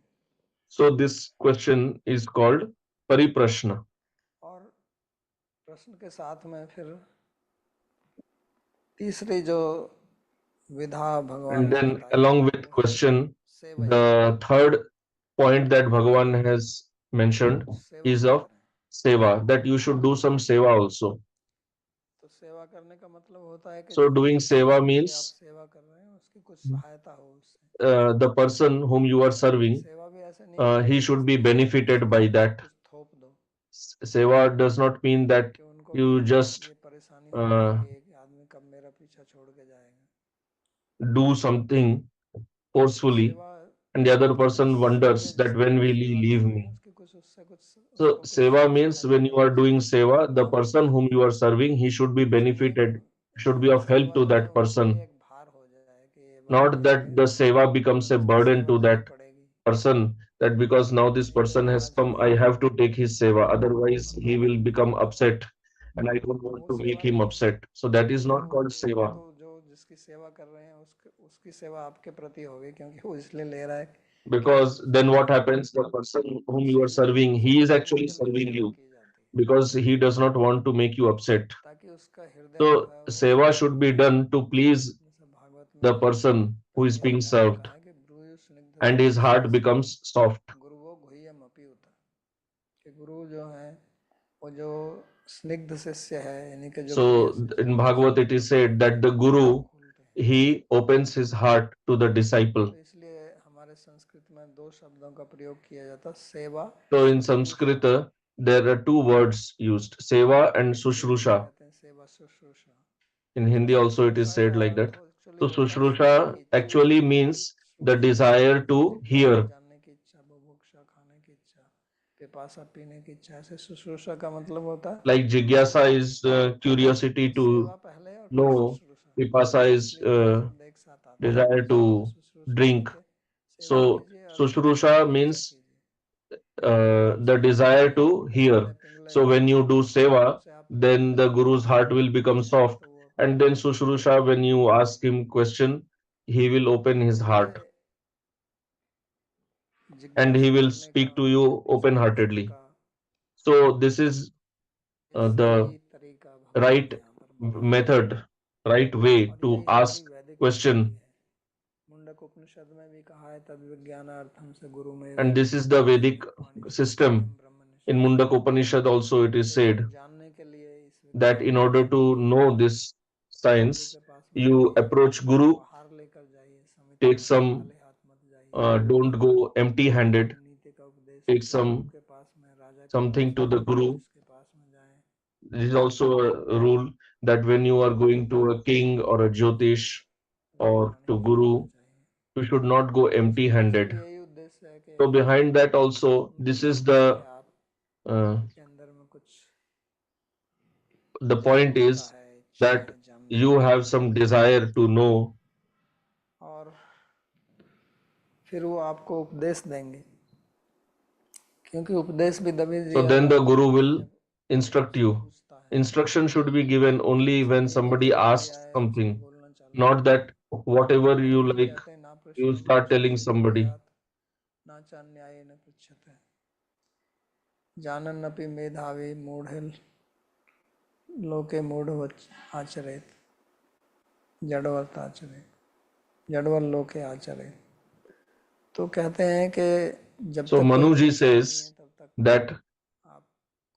B: So this question is called Pariprashna.
A: और प्रश्न के साथ में फिर तीसरी जो विधा भगवान
B: And
A: ने
B: then
A: बताई है
B: along with
A: वो है
B: question,
A: सेवया,
B: the third point that Bhagavan has mentioned
A: सेवा
B: is
A: भी
B: of
A: करें।
B: seva, that you should do some seva also.
A: तो सेवा करने का मतलब होता है कि
B: So doing
A: जिस
B: seva
A: व्यक्ति की आप
B: means
A: सेवा कर रहे हैं उसकी कुछ सहायता हो उससे।
B: the person whom you are serving,
A: सेवा भी ऐसे नहीं करना
B: he
A: कि
B: should
A: बस
B: be
A: कुछ कुछ
B: benefited by that.
A: कुछ थोप दो,
B: Seva does not mean that
A: कि उनको भी
B: you just
A: ये परेशानी होती है
B: uh,
A: कि एक आदमी कब मेरा पीछा छोड़ के जाएगा।
B: do something forcefully
A: सेवा
B: and the other
A: जिस
B: person
A: लिए
B: wonders that
A: जिसकी
B: when
A: आप
B: will he
A: सेवा कर
B: leave
A: रहे हैं
B: me.
A: उसकी कुछ उससे कुछ
B: So
A: उसको कुछ
B: seva means
A: सहायता
B: when you are
A: मिलनी
B: doing
A: चाहिए, कुछ
B: seva, the
A: लाभ
B: person
A: मिलना
B: whom you
A: चाहिए।
B: are serving, he should be
A: इसलिए
B: benefited, should be
A: हमारी
B: of help
A: सेवा
B: to
A: जो है
B: that
A: उनके लिए
B: person.
A: एक भार हो जाए कि ये बंदा
B: Not
A: मिल
B: that
A: गया,
B: the seva becomes
A: अब
B: a
A: इसकी
B: burden
A: सेवा
B: to
A: लेनी
B: that
A: पड़ेगी,
B: person, that because now this
A: नहीं तो
B: person has
A: नाराज हो
B: come, I
A: जाएगा।
B: have to take his seva, otherwise
A: और
B: he will become upset and I don't
A: तो
B: want
A: वो
B: to make
A: सेवा
B: him
A: नहीं है।
B: upset. So that is
A: तो
B: not called
A: वो
B: seva.
A: तो जो जिसकी सेवा कर रहे हैं उसके उसकी सेवा आपके प्रति होगी, क्योंकि वो इसलिए ले रहा है कि आप
B: Because then what happens, the person whom you are serving, he is actually
A: उसके लिए
B: serving
A: सेवा
B: you
A: की जाती है,
B: because he does not want to make you upset.
A: ताकि उसका हृदय जो
B: So
A: है वो,
B: seva should be done to please
A: जैसे भागवत में
B: the person who is
A: पहले
B: being
A: अध्याय में
B: served
A: कहा है कि ब्रूयु स्निग्ध
B: and his heart
A: शिष्य
B: becomes soft.
A: गुरुवो गुह्यम अपि उत, कि गुरु जो है वो जो स्निग्ध शिष्य है, यानी कि जो प्रिय
B: So
A: शिष्य
B: in
A: है,
B: Bhagavad
A: उसके
B: it is
A: हृदय
B: said
A: को
B: that the guru,
A: खोलते हैं।
B: he opens his heart to the disciple.
A: तो इसलिए हमारे संस्कृत में दो शब्दों का प्रयोग किया जाता है, सेवा,
B: So in
A: शुश्रूषा।
B: Sanskrit there are two words used, seva and
A: Hindi में भी
B: sushrusha.
A: कहते हैं सेवा शुश्रूषा।
B: In Hindi also it is
A: शुश्रूषा
B: said
A: का
B: like that.
A: Earth actually
B: So
A: होता है सुनने की
B: sushrusha
A: इच्छा,
B: actually means the
A: श्रूयते
B: desire to
A: जिज्ञासा
B: hear.
A: जानने की इच्छा, बुभुक्षा खाने की इच्छा, पिपासा पीने की इच्छा, ऐसे शुश्रूषा का मतलब होता है
B: Like jigyasa
A: सेवा।
B: is curiosity
A: तो
B: to
A: सेवा पहले और फिर
B: know,
A: शुश्रूषा,
B: vipasa is
A: इसलिए दोनों शब्द एक साथ आते हैं,
B: desire
A: सेवा
B: to
A: शुश्रूषा, यानी
B: drink.
A: कि सेवा
B: So
A: कीजिए और
B: sushrusha
A: सुनने की इच्छा
B: means
A: कीजिए। तो
B: the
A: सेवा
B: desire
A: करेंगे,
B: to
A: नहाएंगे
B: hear.
A: Pingle
B: So when you do seva,
A: उनसे आप
B: then
A: पूछेंगे
B: the
A: तो वो
B: guru's heart will become soft.
A: तो वो अपनी
B: And then Sushrusha, when you ask him question, he will open his
A: तो ये
B: heart and he
A: जिज्ञासा
B: will
A: करने का,
B: speak to you open
A: पूछने
B: heartedly.
A: का,
B: So this is
A: ये सही
B: the
A: तरीका भगवान
B: right
A: ने यहाँ पर बताया है,
B: method, right way
A: और
B: to
A: यही हमारी
B: ask
A: वैदिक पद्धति
B: question.
A: है। मुंडक उपनिषद में भी कहा है, तद विज्ञानार्थम से गुरु में
B: And this is the Vedic
A: Vani
B: system.
A: संप्रज्ञम Brahma
B: In
A: निष्ठा,
B: Mundaka Upanishad also it is
A: कि इसको
B: said
A: जानने के लिए, इस
B: that
A: विज्ञान
B: in
A: को
B: order
A: जानने
B: to
A: के लिए
B: know this
A: गुरु
B: science,
A: के पास मत
B: you
A: जाइए,
B: approach Guru,
A: उपहार लेकर जाइए, समिति
B: take
A: में से
B: some
A: खाली हाथ मत जाइए,
B: don't go empty handed.
A: नीति का
B: take
A: गुरु के पास में, राजा के पास
B: something to
A: में,
B: the guru.
A: जिसके पास में जाएं,
B: This is also a rule that when you are going to a king or a jyotish
A: उसको
B: or
A: पानी
B: to
A: पिलाना
B: guru,
A: चाहिए।
B: you should not go empty
A: उसके पीछे
B: handed.
A: भी यही उद्देश्य है कि
B: So behind that also,
A: उनको
B: this is
A: लगता है कि आपके
B: uh,
A: अंदर में कुछ
B: the point
A: उत्सुकता
B: is
A: है, इच्छा
B: that
A: है जानने
B: you
A: की,
B: have some desire to know.
A: और फिर वो आपको उपदेश देंगे, क्योंकि उपदेश भी तभी
B: So
A: दिया
B: then the
A: जाता
B: guru
A: है
B: will
A: जब कोई
B: instruct
A: आपसे
B: you.
A: पूछता है।
B: Instruction should be given only
A: जैसे
B: when
A: कोई
B: somebody
A: एक व्यक्ति
B: asks
A: आए आपसे
B: something,
A: बोलना चालू
B: not
A: करे,
B: that whatever you
A: भगवान जी
B: like,
A: कहते हैं ना
B: you
A: प्रश्नम
B: start telling
A: पृच्छति
B: somebody.
A: लोकयात ना चान्याय न पृच्छते जानन्नपि मेधावी मूढ़िल लोके मूढ़ आचरेत जड़वत आचरेत जड़वल लोके आचरेत। तो कहते हैं कि जब
B: So
A: तक कोई
B: Manuji
A: पूछता नहीं
B: says
A: है तब तक
B: that
A: आप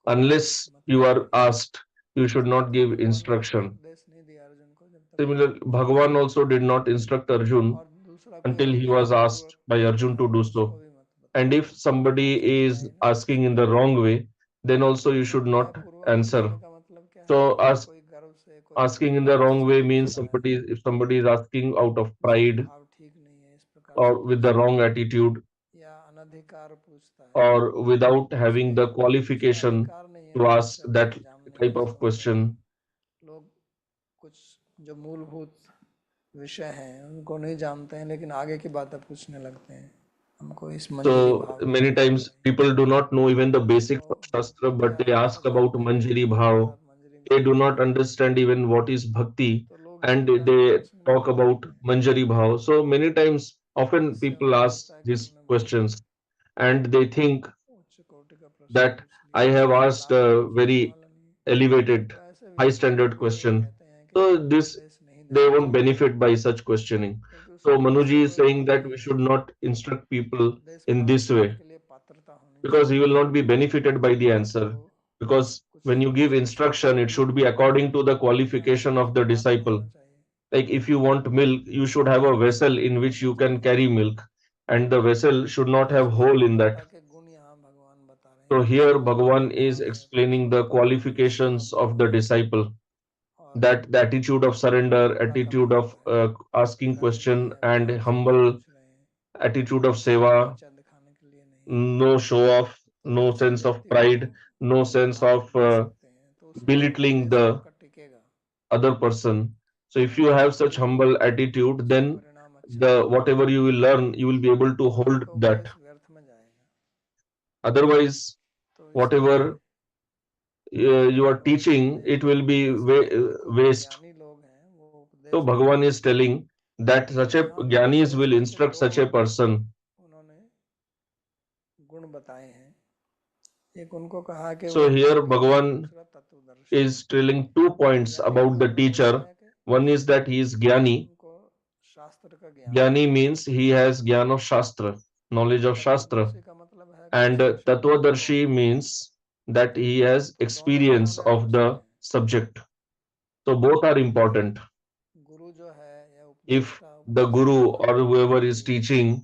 A: कोई उपदेश
B: unless
A: मत
B: you are
A: कीजिए।
B: asked, you should
A: इसलिए
B: not
A: तो
B: give
A: भगवान ने कोई
B: instruction.
A: उपदेश नहीं दिया अर्जुन को जब तक वो नहीं
B: Similarly,
A: पूछता।
B: Bhagavan also did not instruct Arjun
A: और दूसरा कोई
B: until he was asked
A: अज्ञानपूर्वक
B: by
A: पूछ
B: Arjun
A: रहा
B: to
A: है
B: do
A: तो उसको
B: so.
A: भी मत
B: And
A: बताइए,
B: if
A: ना
B: somebody
A: चाहने
B: is
A: आए न
B: asking in
A: पृच्छते।
B: the wrong way, then also you should not
A: अज्ञापूर्वक
B: answer.
A: पूछने का मतलब क्या है
B: So
A: कि कोई गर्व से, कोई
B: asking in the
A: अहंकार
B: wrong
A: से
B: way means
A: पूछता है,
B: somebody, if somebody is asking out of
A: उसका
B: pride
A: भाव ठीक नहीं है, इस प्रकार से
B: or with the
A: पूछता है,
B: wrong attitude
A: या अनधिकार पूछता है।
B: or without having
A: इसलिए
B: the
A: उसका
B: qualification
A: अधिकार नहीं है
B: to ask
A: मुझसे
B: that
A: अधिक जानने का।
B: type
A: इसका
B: of
A: मतलब है
B: question.
A: लोग कुछ जो मूलभूत विषय हैं उनको नहीं जानते हैं, लेकिन आगे की बातें पूछने लगते हैं, हमको इस मंजरी
B: So
A: भाव के
B: many
A: बारे में
B: times
A: बताइए।
B: people do not know even the
A: तो
B: basics of Shastra,
A: भक्ति
B: but they
A: आराम से
B: ask about
A: बोलते हैं
B: Manjari
A: कि
B: Bhav.
A: महाराज मंजरी
B: They
A: भाव
B: do not
A: बताइए,
B: understand even what is Bhakti,
A: तो लोग इस
B: and
A: प्रकार के
B: they
A: प्रश्न भी
B: talk about
A: करते हैं।
B: Manjari Bhav. So many times, often
A: इससे
B: people
A: उनको
B: ask
A: लगता है कि
B: these
A: हमने बहुत
B: questions and they think
A: उच्च कोटि का प्रश्न
B: that
A: पूछ
B: I
A: लिया,
B: have
A: इससे
B: asked
A: लाभ कोई
B: a
A: मिलने
B: very
A: वाला नहीं है।
B: elevated,
A: तो ऐसे
B: high
A: व्यक्तियों को
B: standard
A: भी लोग
B: question.
A: कहते हैं कि
B: So
A: इनको
B: this
A: उपदेश नहीं
B: they
A: देना
B: won't
A: चाहिए,
B: benefit by such questioning.
A: क्योंकि
B: So
A: उसमें उससे
B: Manuji is
A: कोई
B: saying
A: लाभ
B: that
A: नहीं
B: we
A: है।
B: should not instruct people
A: उपदेश
B: in
A: प्राप्त
B: this
A: करने
B: way
A: के लिए पात्रता होनी
B: because he
A: चाहिए,
B: will not be benefited by the
A: आपको
B: answer. Because
A: कुछ
B: when you give
A: special
B: instruction, it should be according to the
A: ज्ञान
B: qualification of
A: उसको
B: the
A: प्राप्त
B: disciple.
A: होना चाहिए।
B: Like if you want milk, you should have a
A: उसको
B: vessel in
A: ज्ञान
B: which
A: होना
B: you can
A: चाहिए।
B: carry milk, and the vessel should not
A: तो
B: have
A: इसलिए
B: hole in that.
A: पात्रता के गुण यहाँ भगवान बता रहे
B: So
A: हैं,
B: here
A: किसको
B: Bhagavan is
A: भाव है,
B: explaining the
A: किसको निष्ठा
B: qualifications of
A: भाव
B: the
A: है,
B: disciple.
A: और
B: That the attitude of surrender,
A: निद्रा का
B: attitude
A: भाव
B: of
A: है,
B: asking
A: गर्व नहीं
B: question,
A: है,
B: and
A: बड़ाई से नहीं
B: humble
A: पूछ रहे हैं,
B: attitude of
A: अपने को
B: seva,
A: नीचा दिखाने के लिए नहीं है।
B: no show off,
A: तो
B: no
A: ऐसे
B: sense of
A: व्यक्ति को
B: pride, no
A: वो
B: sense
A: भाव
B: of
A: दे सकते हैं, तो उसमें
B: belittling
A: उपदेश
B: the
A: आपका टिकेगा,
B: other person. So if you
A: और
B: have such
A: तभी
B: humble attitude,
A: उसका
B: then
A: परिणाम अच्छा
B: the
A: होगा,
B: whatever you will learn, you will be able to
A: नहीं
B: hold
A: तो
B: that.
A: उपदेश व्यर्थ में जाएगा।
B: Otherwise,
A: तो इसलिए
B: whatever you are
A: लोग कहते
B: teaching,
A: हैं
B: it
A: कि
B: will be
A: उपदेश नहीं, देखो जो
B: waste.
A: ज्ञानी लोग हैं वो
B: So
A: उपदेश
B: Bhagavan
A: देंगे।
B: is telling that
A: तो
B: such a
A: यहाँ पर
B: jnanis will
A: उपदेश के
B: instruct
A: दो
B: such a person.
A: उन्होंने गुण बताए हैं। एक उनको कहा कि वो
B: So here
A: ज्ञानी है,
B: Bhagavan
A: दूसरा तत्वदर्शी है।
B: is telling 2 points
A: ज्ञानी का
B: about the
A: मतलब होता
B: teacher.
A: है कि
B: One is that he is Jnani.
A: उनको शास्त्र का ज्ञान है।
B: Jnani means he has Jnana of Shastra, knowledge of Shastra.
A: तत्वदर्शी का मतलब है कि
B: And
A: उसके विषय में अनुभव
B: Tatvadarshi
A: है।
B: means that he has
A: तो दोनों ही
B: experience
A: होने
B: of
A: आवश्यक
B: the
A: हैं।
B: subject. So both are
A: यदि
B: important.
A: गुरु जो है या
B: If
A: उपदेष्टा
B: the
A: उपदेश
B: guru
A: देने
B: or
A: वाला
B: whoever is
A: व्यक्ति
B: teaching,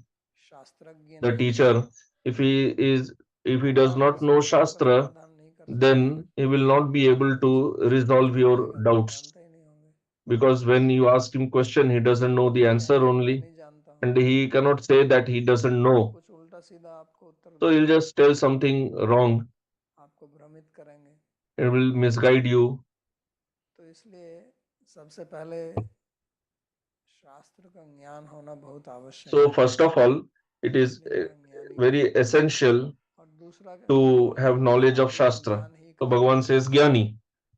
A: शास्त्रज्ञ
B: the
A: नहीं है,
B: teacher, if he is if
A: तो
B: he
A: वो
B: does
A: आपकी
B: not know
A: समस्याओं का
B: Shastra,
A: समाधान नहीं कर सकता है।
B: then he will not be able
A: आपकी
B: to
A: समस्या
B: resolve
A: पूछने
B: your
A: आएगा तो आप
B: doubts.
A: जानते ही नहीं होंगे।
B: Because when you ask him question, he doesn't know
A: आप
B: the answer
A: कहेंगे कि मैं
B: only,
A: नहीं जानता हूँ,
B: and he cannot say that he doesn't
A: तो वो
B: know.
A: कुछ उल्टा सीधा आपको उत्तर
B: So he'll
A: देंगे,
B: just tell something wrong.
A: आपको भ्रमित करेंगे।
B: It will misguide you.
A: तो इसलिए सबसे पहले शास्त्र का ज्ञान होना बहुत आवश्यक
B: So
A: है,
B: first of all, it is
A: इसलिए वह ज्ञानी है।
B: very essential
A: और दूसरा
B: to have knowledge of
A: केवल
B: Shastra.
A: ज्ञान ही
B: So
A: काफी
B: Bhagavan
A: नहीं
B: says
A: है,
B: Jnani.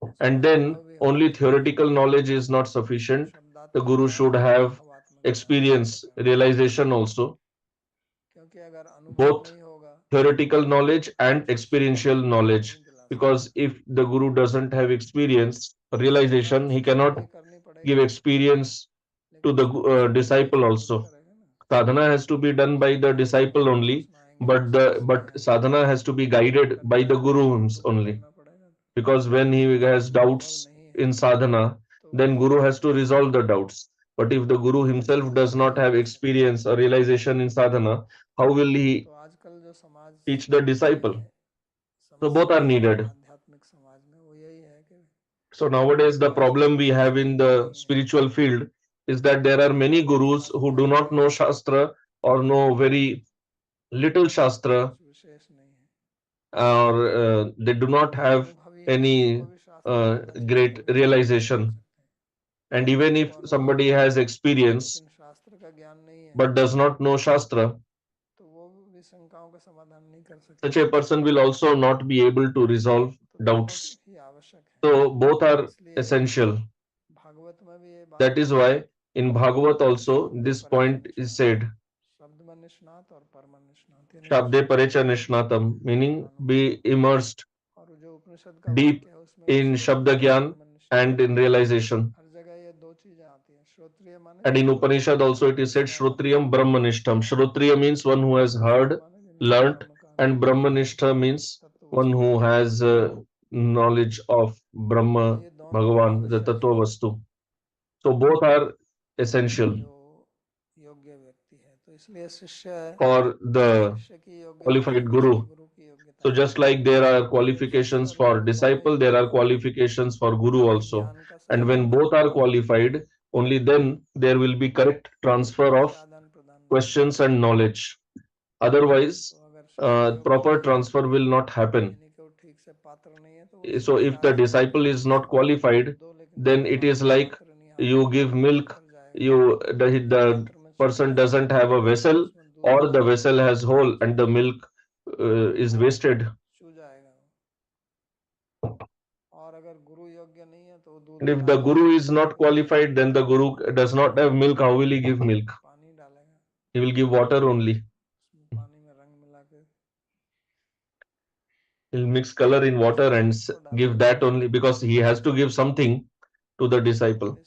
A: उसमें
B: And then
A: अनुभव भी होना
B: only
A: चाहिए।
B: theoretical knowledge is not
A: तो
B: sufficient. The
A: शब्दात्मक
B: Guru
A: ज्ञान
B: should
A: और
B: have
A: अनुभवात्मक ज्ञान दो
B: experience,
A: प्रकार का है।
B: realization also.
A: क्योंकि अगर अनुभव
B: Both
A: नहीं होगा
B: theoretical knowledge
A: तो
B: and
A: शिष्य को
B: experiential
A: गुरु ज्ञान
B: knowledge.
A: नहीं दिला सकता।
B: Because if the Guru doesn't have experience,
A: साधना तो
B: realization, he
A: शिष्य को
B: cannot
A: ही करनी
B: give
A: पड़ेगी,
B: experience to
A: लेकिन
B: the
A: उसको प्रश्न तो
B: disciple
A: दूसरा गुरु
B: also.
A: करेगा ना।
B: Sadhana has to be done by the
A: आपके मन
B: disciple
A: में
B: only,
A: प्रश्न आएंगे तो
B: but the
A: समस्याएं
B: but
A: आएंगी,
B: sadhana has to be
A: Uttar
B: guided
A: करने
B: by the
A: का कार्य
B: guru
A: तो गुरु को
B: only.
A: करना पड़ेगा।
B: Because when he
A: शिष्य
B: has
A: में अनुभव
B: doubts
A: नहीं है
B: in sadhana,
A: तो वो
B: then
A: कैसे
B: guru has to
A: करेगा।
B: resolve the doubts. But if the guru
A: तो
B: himself
A: इसलिए
B: does
A: Guru
B: not
A: he
B: have
A: कर सकता है।
B: experience or realization in sadhana, how will he
A: तो आजकल जो समाज
B: teach the disciple. So both are needed. So nowadays, the problem we have in the spiritual field is that there are many gurus who do not know Shastra or know very little Shastra, or they do not have any great realization. And even if somebody has experience but does not know Shastra, such a person will also not be able to resolve doubts. So both are essential. That is why in Bhagavat also this point is said, Shabde Parecha Nishnatam, meaning be immersed deep in Shabda Gyan and in realization. And in Upanishad also it is said Shrotriyam Brahmanishtam. Shrotriya means one who has heard, learnt, and Brahmanishtha means one who has knowledge of Brahma, Bhagavan, the Tattva Vastu. So both are essential for the qualified guru. So just like there are qualifications for disciple, there are qualifications for guru also. And when both are qualified, only then there will be correct transfer of questions and knowledge. Otherwise, proper transfer will not happen. So if the disciple is not qualified, then it is like you give milk, the person doesn't have a vessel, or the vessel has hole and the milk is wasted. And if the guru is not qualified, then the guru does not have milk. How will he give milk? He will give water only. He'll mix color in water and give that only, because he has to give something to the disciple.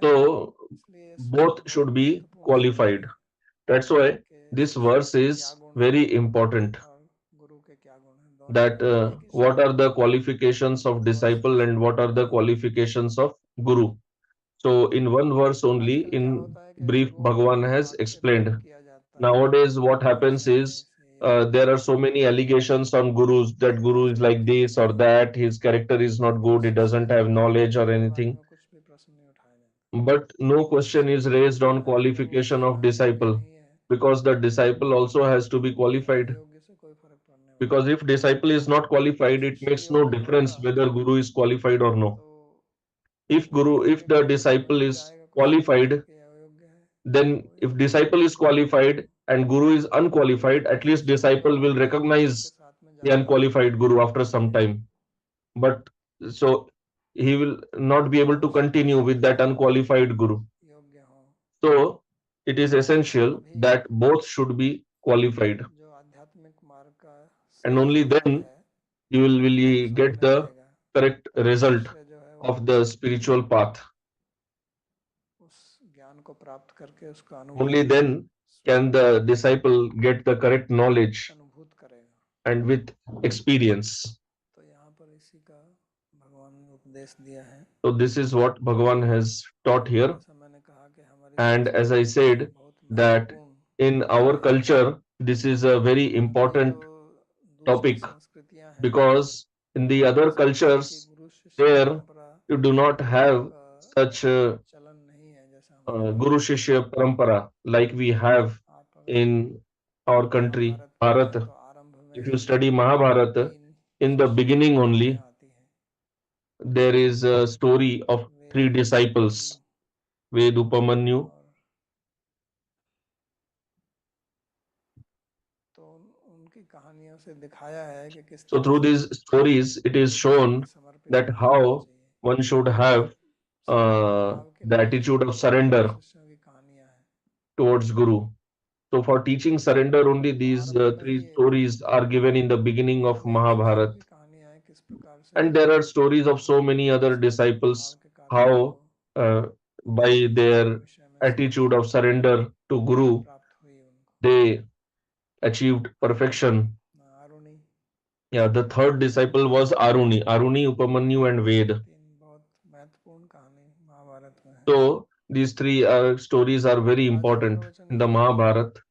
B: So both should be qualified. That's why this verse is very important. That what are the qualifications of disciple and what are the qualifications of guru. So in one verse only, in brief, Bhagavan has explained. Nowadays, what happens is there are so many allegations on gurus that guru is like this or that, his character is not good, he doesn't have knowledge or anything. But no question is raised on qualification of disciple, because the disciple also has to be qualified. Because if disciple is not qualified, it makes no difference whether guru is qualified or no. If the disciple is qualified, then if disciple is qualified and guru is unqualified, at least disciple will recognize the unqualified guru after some time. But so he will not be able to continue with that unqualified guru. So it is essential that both should be qualified, and only then you will really get the correct result of the spiritual path. Only then can the disciple get the correct knowledge and with experience. So this is what Bhagavan has taught here. And as I said, that in our culture, this is a very important topic, because in the other cultures, there you do not have such Guru Shishya Parampara like we have in our country, Bharat. If you study Mahabharata, in the beginning only, there is a story of three disciples, Ved, Upamanyu. So through these stories, it is shown that how one should have the attitude of surrender towards Guru. So for teaching surrender, only these three stories are given in the beginning of Mahabharata. And there are stories of so many other disciples, how by their attitude of surrender to Guru, they achieved perfection. Yeah, the third disciple was Aruni, Upamanyu, and Ved. So these three stories are very important in the Mahabharata.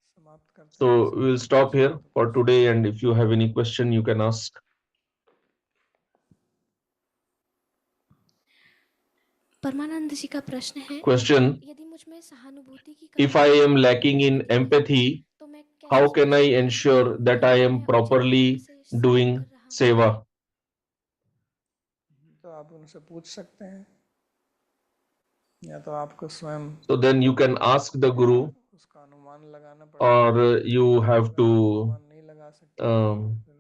B: So we will stop here for today, and if you have any question, you can ask.
C: परमानंद जी का प्रश्न है,
B: Question:
C: यदि मुझ में सहानुभूति की
B: if I am lacking in empathy,
C: तो मैं
B: how
C: कैसे
B: can I
C: सुनिश्चित कर सकती
B: ensure
C: हूँ
B: that I
C: कि
B: am
C: मैं उचित ढंग
B: properly
C: से सेवा
B: doing
C: कर रहा हूँ?
B: seva?
A: तो आप उनसे पूछ सकते हैं, या तो आपको स्वयं
B: So then you can ask the Guru,
A: उसका अनुमान लगाना पड़ेगा,
B: or you have
A: अगर
B: to
A: आप अनुमान नहीं लगा सकते हैं तो
B: um,
A: फिर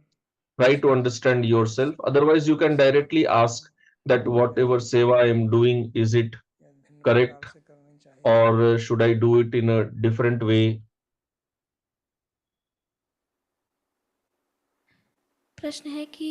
B: try to understand yourself. Otherwise, you can directly ask that whatever seva I am doing, is it
A: या भिन्न प्रकार
B: correct,
A: से करनी चाहिए।
B: or should I do it in a different way?
C: प्रश्न है कि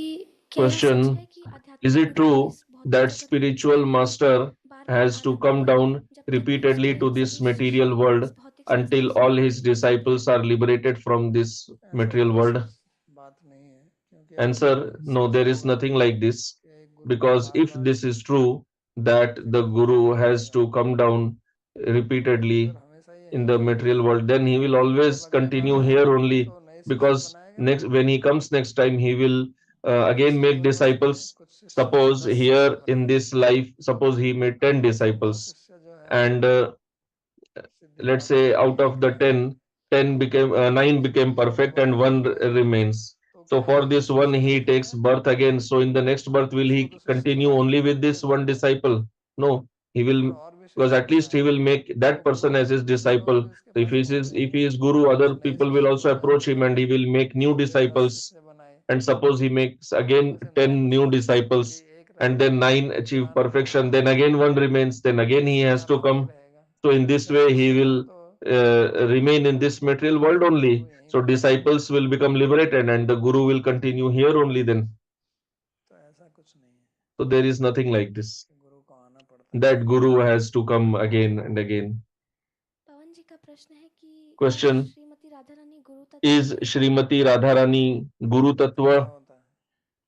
C: क्या यह सच
B: Question:
C: है कि
B: is
C: आध्यात्मिक
B: it
C: गुरु
B: true
C: इस भौतिक
B: that
C: जगत में
B: spiritual master
C: bar bar
B: has to
C: आना
B: come
C: पड़ता है
B: down
C: जब तक कि
B: repeatedly
C: उसके
B: to this
C: सभी शिष्य
B: material world
C: इस भौतिक संसार
B: until
C: से
B: all
C: मुक्त
B: his
C: नहीं हो जाते?
B: disciples are liberated from this
A: ऐसा
B: material
A: कोई
B: world?
A: विशेष बात नहीं है, क्योंकि अगर
B: Answer:
A: ये
B: no,
A: सच
B: there is
A: होगा
B: nothing like this,
A: कि एक गुरु को
B: because
A: bar
B: if
A: bar
B: this is true that
A: इस
B: the
A: जगत में
B: guru
A: आना
B: has
A: पड़ेगा,
B: to come down repeatedly
A: अगर हमेशा ही
B: in
A: यहीं
B: the
A: पे
B: material
A: रहेगा
B: world, then he will
A: तो
B: always
A: लगने का
B: continue here only,
A: तो नए शिष्य
B: because
A: बनाएगा नहीं।
B: next when he comes next time he will again
A: शिष्य
B: make
A: जो बनाते हैं,
B: disciples.
A: कुछ शिष्य तो
B: Suppose
A: 10
B: here
A: शिष्य
B: in
A: बनाते
B: this life, suppose he made 10
A: हैं, तो वो
B: disciples,
A: शिष्य जो है
B: and
A: सिद्धि
B: let's
A: प्राप्त
B: say
A: करके
B: out of
A: एक
B: the
A: नया
B: 10, 10 became 9 became
A: शिष्य
B: perfect
A: बन
B: and
A: के
B: one
A: आएगा,
B: remains.
A: तो
B: So
A: क्या
B: for
A: एक ही
B: this one
A: शिष्य
B: he
A: रह
B: takes
A: जाएगा?
B: birth again. So in the next birth will
A: उसको
B: he
A: तो शिष्य
B: continue
A: बनाएंगे
B: only
A: ही
B: with
A: नहीं
B: this
A: फिर
B: one
A: दोबारा,
B: disciple? No, he
A: तो
B: will,
A: फिर और भी
B: because
A: शिष्य
B: at least he
A: बनाएगा,
B: will make
A: तो
B: that
A: फिर
B: person as his
A: दूसरे लोग
B: disciple.
A: भी उसके
B: So
A: पास पहुंच
B: if
A: जाएंगे,
B: he is guru, other
A: उस नए
B: people will
A: शिष्य
B: also
A: को
B: approach him and he will make new
A: भले 10
B: disciples.
A: शिष्य बनाए,
B: And suppose he makes
A: तो
B: again
A: उनमें से 9
B: 10 new
A: कुशल होंगे, बाकी
B: disciples,
A: एक
B: and
A: रहेगा
B: then
A: जो
B: 9 achieve
A: पुराना
B: perfection, then again one remains, then
A: तो
B: again he
A: इससे
B: has to
A: ज्यादा नहीं
B: come.
A: रहेगा।
B: So in this
A: उसका
B: way, he
A: शिष्य हो
B: will
A: तो
B: remain in this material world
A: एक गुरु
B: only.
A: यहीं
B: So
A: पे रहेगा,
B: disciples will become liberated, and the guru will continue here only then.
A: तो ऐसा कुछ नहीं है
B: So there is nothing like this,
A: कि गुरु को आना पड़ता है।
B: that guru has to come again and again.
C: पवन जी का प्रश्न है कि क्या
B: Question:
C: श्रीमती राधा रानी गुरु तत्व
B: is
C: है?
B: Srimati Radharani Guru
A: तो क्या
B: Tattva?
A: होता है?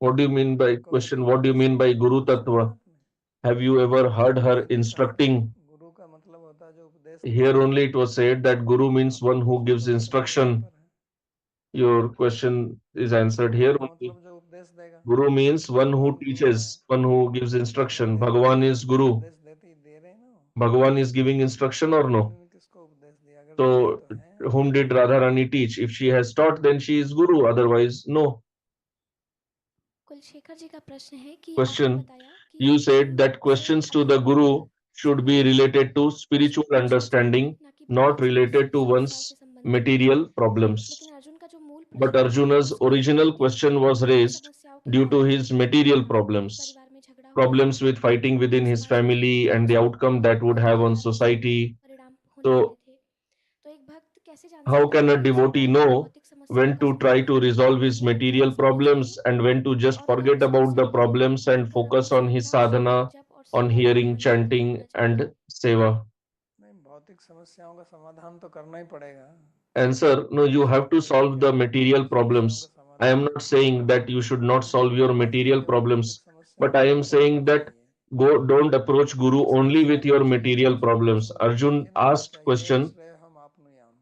B: What do you mean by
A: आपको कभी
B: question? What do you
A: उपदेश
B: mean
A: दी
B: by
A: है
B: Guru
A: कभी सुना है
B: Tattva?
A: आपने?
B: Have you ever heard her
A: यही तो कहा था,
B: instructing?
A: गुरु का मतलब होता है जो उपदेश
B: Here
A: देता है।
B: only it was said that Guru means
A: आपका
B: one who
A: प्रश्न
B: gives
A: तो उससे भी ऊपर
B: instruction.
A: है।
B: Your question is answered
A: Guru
B: here
A: का
B: only.
A: मतलब जो उपदेश देगा,
B: Guru means one who
A: भगवान गुरु है,
B: teaches, one who gives
A: तो उपदेश
B: instruction.
A: देते ही
B: Bhagavan
A: है ना,
B: is Guru.
A: उपदेश देते ही दे रहे हैं ना वो।
B: Bhagavan is giving instruction or
A: Radha
B: no?
A: रानी ने किसको उपदेश दिया? अगर दिए
B: So,
A: तो है।
B: whom did Radharani teach? If she has taught, then she is Guru. Otherwise, no.
C: Kulasekhara जी का प्रश्न है कि आपने
B: Question:
C: बताया कि
B: you
C: गुरु
B: said that
C: से
B: questions to the
C: अध्यात्म ज्ञान
B: Guru should be
C: संबंधित है,
B: related to
C: प्रश्न
B: spiritual
C: पूछना चाहिए,
B: understanding,
C: ना कि
B: not
C: भौतिक
B: related to
C: समस्याओं से
B: one's
C: संबंधित।
B: material problems.
C: लेकिन अर्जुन का जो मूल
B: But
C: प्रश्न था
B: Arjuna's
C: उसमें यह था
B: original
C: कि
B: question was
C: भौतिक
B: raised
C: समस्याओं के
B: due to
C: कारण
B: his material
C: अपने
B: problems,
C: परिवार में झगड़ा हुआ
B: problems with fighting within
C: और
B: his
C: समाज में
B: family and the
C: जो
B: outcome that would
C: भौतिक
B: have on
C: आधार पर सारे
B: society.
C: परिणाम होने वाले
B: So,
C: थे। तो एक भक्त कैसे जान
B: how
C: सकता है
B: can a
C: कि उसके
B: devotee
C: कारण
B: know
C: भौतिक समस्याओं
B: when
C: का
B: to try to
C: समाधान
B: resolve his
C: नहीं कर
B: material
C: सकना
B: problems
C: चाहिए
B: and when to just
C: और कौन
B: forget about the
C: समस्याओं को
B: problems and
C: लेकर अपनी
B: focus on his
C: Sadhana, Shravan,
B: sadhana,
C: जप और
B: on
C: सेवा पर
B: hearing,
C: ध्यान केंद्रित
B: chanting,
C: करना चाहिए?
B: and seva?
A: नहीं, भौतिक समस्याओं का समाधान तो करना ही पड़ेगा।
B: Answer: no, you have to
A: उसमें
B: solve
A: क्या
B: the
A: है,
B: material
A: भौतिक समस्याओं का
B: problems. I
A: समाधान
B: am not saying that you should not solve
A: Guru
B: your
A: के पास
B: material
A: जाके वो भौतिक
B: problems,
A: समस्याओं
B: but
A: को
B: I
A: हल
B: am
A: करना
B: saying that
A: चाहिए।
B: don't approach Guru
A: भौतिक
B: only
A: समस्याओं
B: with
A: को
B: your
A: किसी ने
B: material
A: पूछा तो
B: problems.
A: उसने
B: Arjun
A: ये नहीं
B: asked
A: पूछा ये
B: question,
A: श्रेय हम आपनु याम,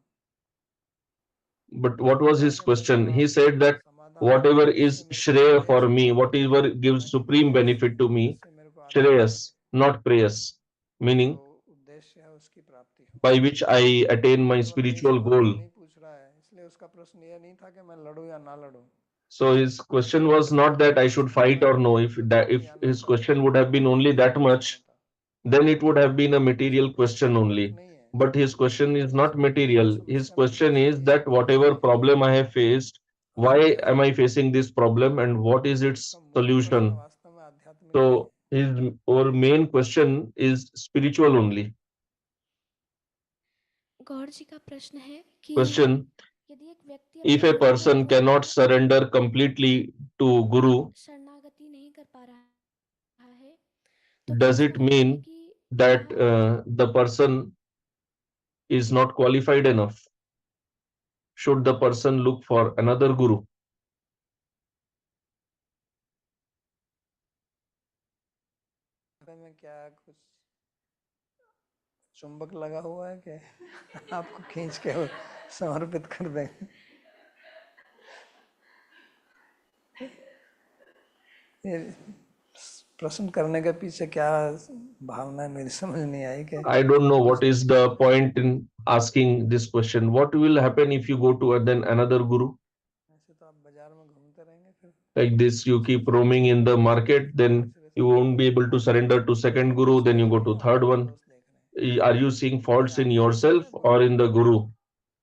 B: but what was his
A: जाके
B: question?
A: पूछो
B: He
A: आप,
B: said that
A: समाधान
B: whatever
A: इससे
B: is
A: मेरे को
B: Shreya
A: श्रेयस
B: for me,
A: मिले,
B: whatever
A: ना
B: gives
A: कि
B: supreme
A: प्रेयस,
B: benefit to me,
A: जिससे मेरे को आनंद मिले,
B: Shreyas, not Preyas,
A: जो
B: meaning
A: उद्देश्य है उसकी प्राप्ति हो।
B: by which I attain
A: वो
B: my
A: केवल वही
B: spiritual
A: समाधान
B: goal.
A: नहीं पूछ रहा है, इसलिए उसका प्रश्न ये नहीं था कि मैं लड़ूं या ना लड़ूं।
B: So his question was not that I should
A: उसका
B: fight or
A: मन
B: no.
A: ये
B: If
A: जो
B: that,
A: कभी
B: if
A: आना
B: his
A: चाहे
B: question would have been only
A: ये
B: that
A: प्रश्न
B: much,
A: होता।
B: then it would have been a
A: उसका
B: material
A: प्रश्न
B: question
A: भौतिक
B: only.
A: नहीं है,
B: But his question is not
A: उसको material
B: material. His
A: समस्या मिलनी
B: question is
A: चाहिए,
B: that whatever problem I have faced, why
A: उसका
B: am I facing this problem and what is its
A: उसका मूल प्रश्न
B: solution?
A: वास्तव में आध्यात्मिक नहीं है।
B: So his or main question is spiritual only.
C: Gaur जी का प्रश्न है कि
B: Question:
C: यदि एक व्यक्ति
B: if
C: अपने
B: a
C: गुरु
B: person
C: तत्व
B: cannot
C: को
B: surrender completely to Guru,
C: शरणागति नहीं कर पा रहा है तो क्या
B: does
C: इसका
B: it
C: मतलब है
B: mean
C: कि
B: that
C: वह
B: the person is not qualified enough? Should the person look for another Guru?
A: में क्या कुछ चुंबक लगा हुआ है कि आपको खींच के समर्पित कर देंगे। ये प्रश्न करने के पीछे क्या भावना है मेरी समझ नहीं आई कि
B: I don't know what is the point in asking this question. What will happen if you go to then another guru?
A: ऐसे तो आप बाजार में घूमते रहेंगे फिर
B: Like this, you keep roaming in the market, then you won't be able to surrender to second guru, then you go to third one. Are you seeing faults in yourself or in the guru?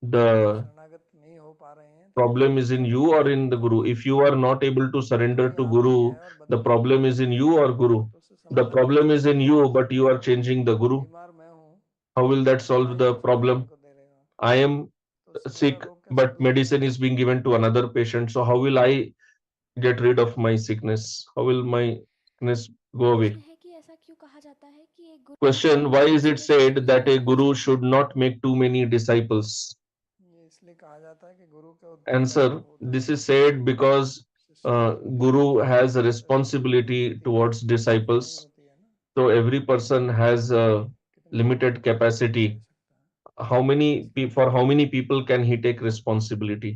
B: The
A: शरणागत नहीं हो पा रहे हैं तो
B: problem is in you or in the guru. If you are not able to surrender to guru, the problem is in you or guru. The problem is in you, but you are changing the guru.
A: बीमार मैं हूँ,
B: How will that solve
A: दवाई
B: the
A: तो फिर आप
B: problem?
A: मेरे को दे रहे हो,
B: I am
A: तो उससे मेरा
B: sick,
A: रोग कैसे
B: but
A: दूर होगा?
B: medicine is being given to another patient. So how will I get rid of my sickness? How will my sickness go away?
C: प्रश्न है कि ऐसा क्यों कहा जाता है कि एक गुरु
B: Question: Why is it
C: दूसरे से
B: said that a
C: नहीं
B: guru
C: होना
B: should
C: चाहिए?
B: not make too many disciples?
A: ये इसलिए कहा जाता है कि गुरु का
B: Answer:
A: उत्तरदायित्व होता
B: This
A: है
B: is said because
A: शिष्य के प्रति,
B: guru has a
A: उससे
B: responsibility
A: व्यक्ति की
B: towards
A: क्षमता नहीं
B: disciples.
A: होती है ना
B: So every person has a
A: कितनी
B: limited
A: जिम्मेदारी ले
B: capacity.
A: सकता है।
B: How many for how many people can he take responsibility?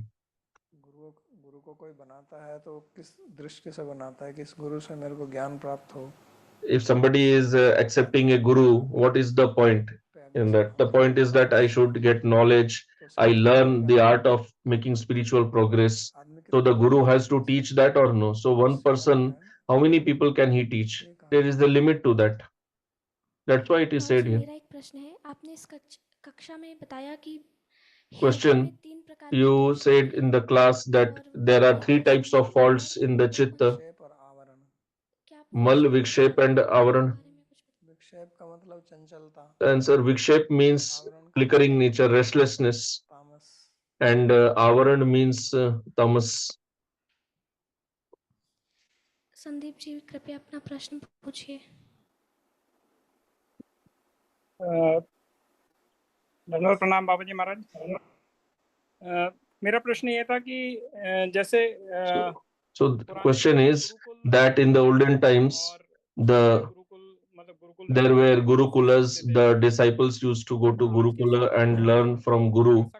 A: गुरु गुरु को कोई बनाता है तो किस दृष्टि से बनाता है कि इस गुरु से मेरे को ज्ञान प्राप्त हो,
B: If somebody is accepting a guru, what is the point in that? The point is that I should get knowledge,
A: तो
B: I
A: समझ में
B: learn
A: आएगा
B: the art of making spiritual progress.
A: आदमी
B: So
A: कितने
B: the
A: लोगों
B: guru
A: को
B: has
A: they
B: to teach
A: सकता
B: that or no? So
A: है,
B: one
A: निश्चय होता
B: person,
A: है ना,
B: how many people can he teach?
A: इसलिए कहा
B: There is the limit to that. That's why it is said
C: Babaji,
B: here.
C: मेरा एक प्रश्न है। आपने इस कक्षा में बताया कि हृदय में
B: Question:
C: 3 प्रकार के
B: You
C: दोष
B: said
C: होते
B: in
C: हैं
B: the class that
C: और
B: there are
C: वो
B: three
C: दोषों
B: types
C: से
B: of faults
C: हमारे
B: in the
C: मन को
B: chitta:
A: विक्षेप और आवरण।
C: क्या आप मुझे
B: mal,
C: इसके
B: vikshep, and avaran.
C: बारे में कुछ
A: विक्षेप का मतलब चंचलता,
B: The answer: vikshep means
A: आवरण का
B: flickering
A: मतलब
B: nature, restlessness,
A: तामस।
B: and avaran means tamas.
C: Sandeep ji, कृपया अपना प्रश्न पूछिए।
D: धन्यवाद, प्रणाम बाबाजी महाराज। मेरा प्रश्न ये था कि जैसे
B: So the question is that in the olden times, the there were gurukulas. The disciples used to go to gurukula and learn from guru.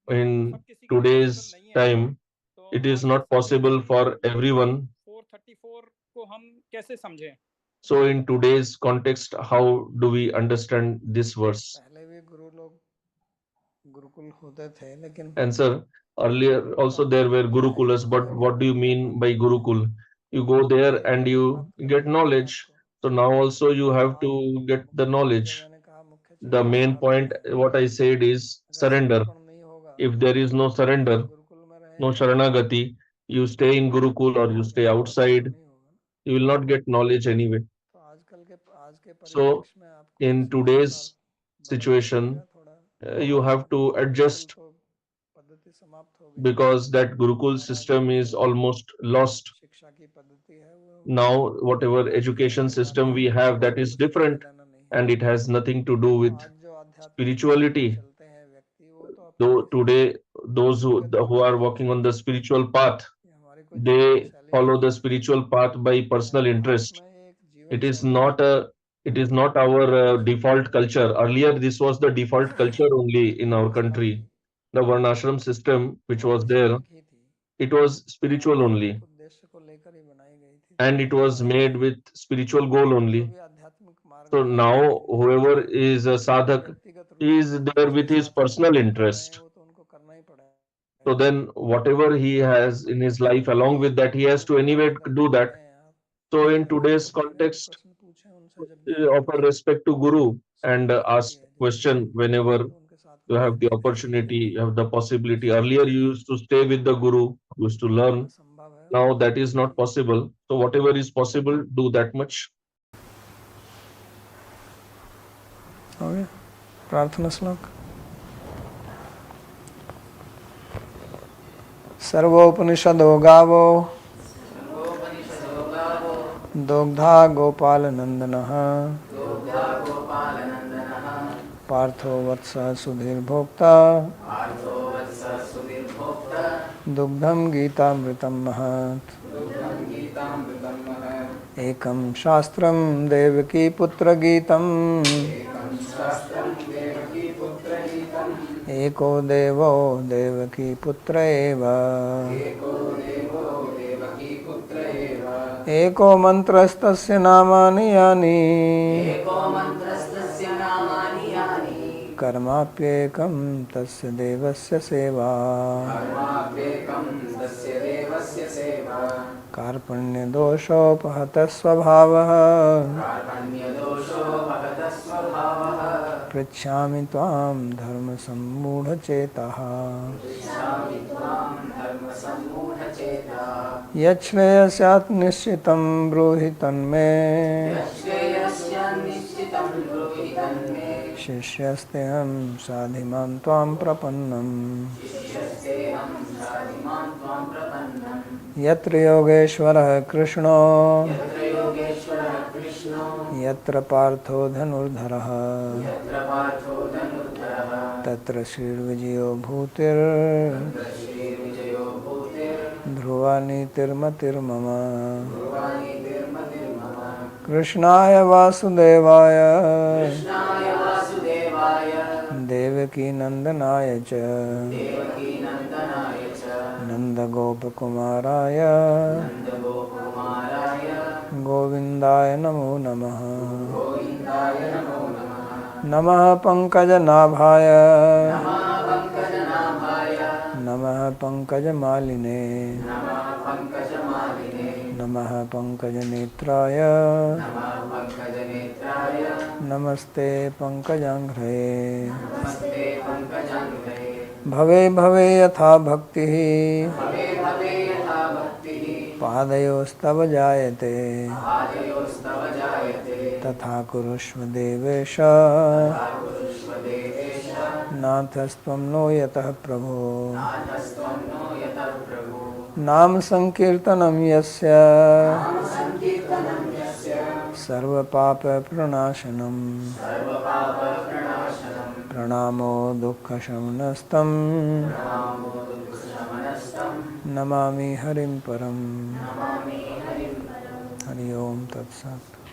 B: In today's time, it is not possible for everyone.
D: 434 को हम कैसे समझें?
B: So in today's context, how do we understand this verse?
A: पहले भी गुरु लोग गुरुकुल होते थे, लेकिन
B: Answer: Earlier also there were gurukulas, but what do you mean by gurukul? You go there and you get knowledge. So now also you have to get the knowledge.
A: मैंने कहा मुख्य
B: The
A: चीज
B: main point
A: समर्पण है।
B: what I said is
A: अगर
B: surrender.
A: समर्पण नहीं होगा,
B: If there is no surrender,
A: Gurukul में रहे
B: no sharanagati, you stay in gurukul or you stay outside,
A: नहीं होगा ना।
B: you will not get knowledge anyway.
A: तो आज के
B: So
A: परिप्रेक्ष्य में आपको
B: in
A: उसके अनुसार
B: today's
A: बदलना
B: situation,
A: पड़ेगा थोड़ा।
B: you have to
A: Gurukul
B: adjust
A: तो पद्धति समाप्त हो गई,
B: because that gurukul
A: Maharaj ji
B: system
A: की
B: is
A: जो
B: almost lost.
A: शिक्षा की पद्धति है वो
B: Now whatever
A: आज की
B: education system
A: शुरुआती
B: we have,
A: शिक्षा
B: that
A: से
B: is
A: कुछ लेना
B: different
A: देना नहीं है।
B: and it has nothing to do
A: तो
B: with
A: आज जो आध्यात्मिक मार्ग में
B: spirituality.
A: चलते हैं व्यक्ति, वो तो
B: Though
A: अपने
B: today those
A: व्यक्तिगत
B: who are
A: प्रयोजन
B: walking
A: से
B: on the spiritual path,
A: ये हमारी कोई जीवन
B: they
A: शैली
B: follow
A: नहीं
B: the
A: है।
B: spiritual path by personal
A: पहले भारत
B: interest.
A: में एक जीवन
B: It is
A: शैली थी
B: not a it is not our default culture. Earlier this was the default culture only in our
A: व्यवस्था
B: country.
A: थी,
B: The varnashram system which
A: वो
B: was there,
A: आध्यात्मिक ही थी,
B: it was spiritual
A: आध्यात्मिक
B: only
A: उद्देश्य को लेकर ही बनाई गई थी।
B: and it was made with spiritual goal
A: तो जो
B: only.
A: भी आध्यात्मिक मार्ग
B: So
A: में आते
B: now
A: हैं,
B: whoever is a
A: वो
B: sadhak
A: व्यक्तिगत रूप
B: is
A: से
B: there with
A: जिसके
B: his
A: साथ वो
B: personal
A: कर्म कर रहे हैं
B: interest.
A: वो तो उनको करना ही पड़ेगा।
B: So then whatever he has in his life along with that, he has to anyway do that. So in today's context,
A: प्रश्न पूछे उनसे जब ज्ञान
B: offer respect to Guru and
A: सुविधा होती
B: ask
A: है, जिनके
B: question
A: साथ मिलते
B: whenever
A: हैं तो उनके साथ
B: you
A: में
B: have the
A: रहना
B: opportunity, you have the possibility. Earlier you used to stay with the Guru, used to learn.
A: संभव है।
B: Now that is not possible. So whatever is possible, do that much.
A: हो गया प्रार्थना श्लोक। सर्वोपनिषदो गावो दोग्धा गोपालनंदनः पार्थो वत्स सुधीर्भोक्ता दुग्धं गीतामृतं महत्। एकं शास्त्रं देवकी पुत्र गीतम् एको देवो देवकी पुत्र एव एको मन्त्रस्तस्य नामानि यानि कर्माप्येकं तस्य देवस्य सेवा कार्पण्यदोषोपहतः स्वभावः पृच्छामि त्वां धर्मसम्मूढचेतः यच्छ्रेयस्यात् निश्चितं ब्रूहि तन्मे शिष्यस्तेऽहं साधिमां त्वां प्रपन्नम् यत्र योगेश्वरः कृष्णो यत्र पार्थो धनुर्धरः तत्र श्रीर्विजयो भूतिर् ध्रुवा नीतिर्मतिर्मम कृष्णाय वासुदेवाय देवकी नंदनाय च नंदगोपकुमाराय गोविन्दाय नमो नमः नमः पंकजनाभाय नमः पंकजमालिने नमः पंकजनेत्राय नमस्ते पंकजांघ्रये भवे भवे यथा भक्तिः पादयोस्तव जायते तथा कुरुष्व देवेश नाथस्त्वं नो यतः प्रभो नाम संकीर्तनं यस्य सर्वपापप्रणाशनं प्रणामो दुःखशमनस्तं नमामि हरिं परम् हरि ओम तत्सत्।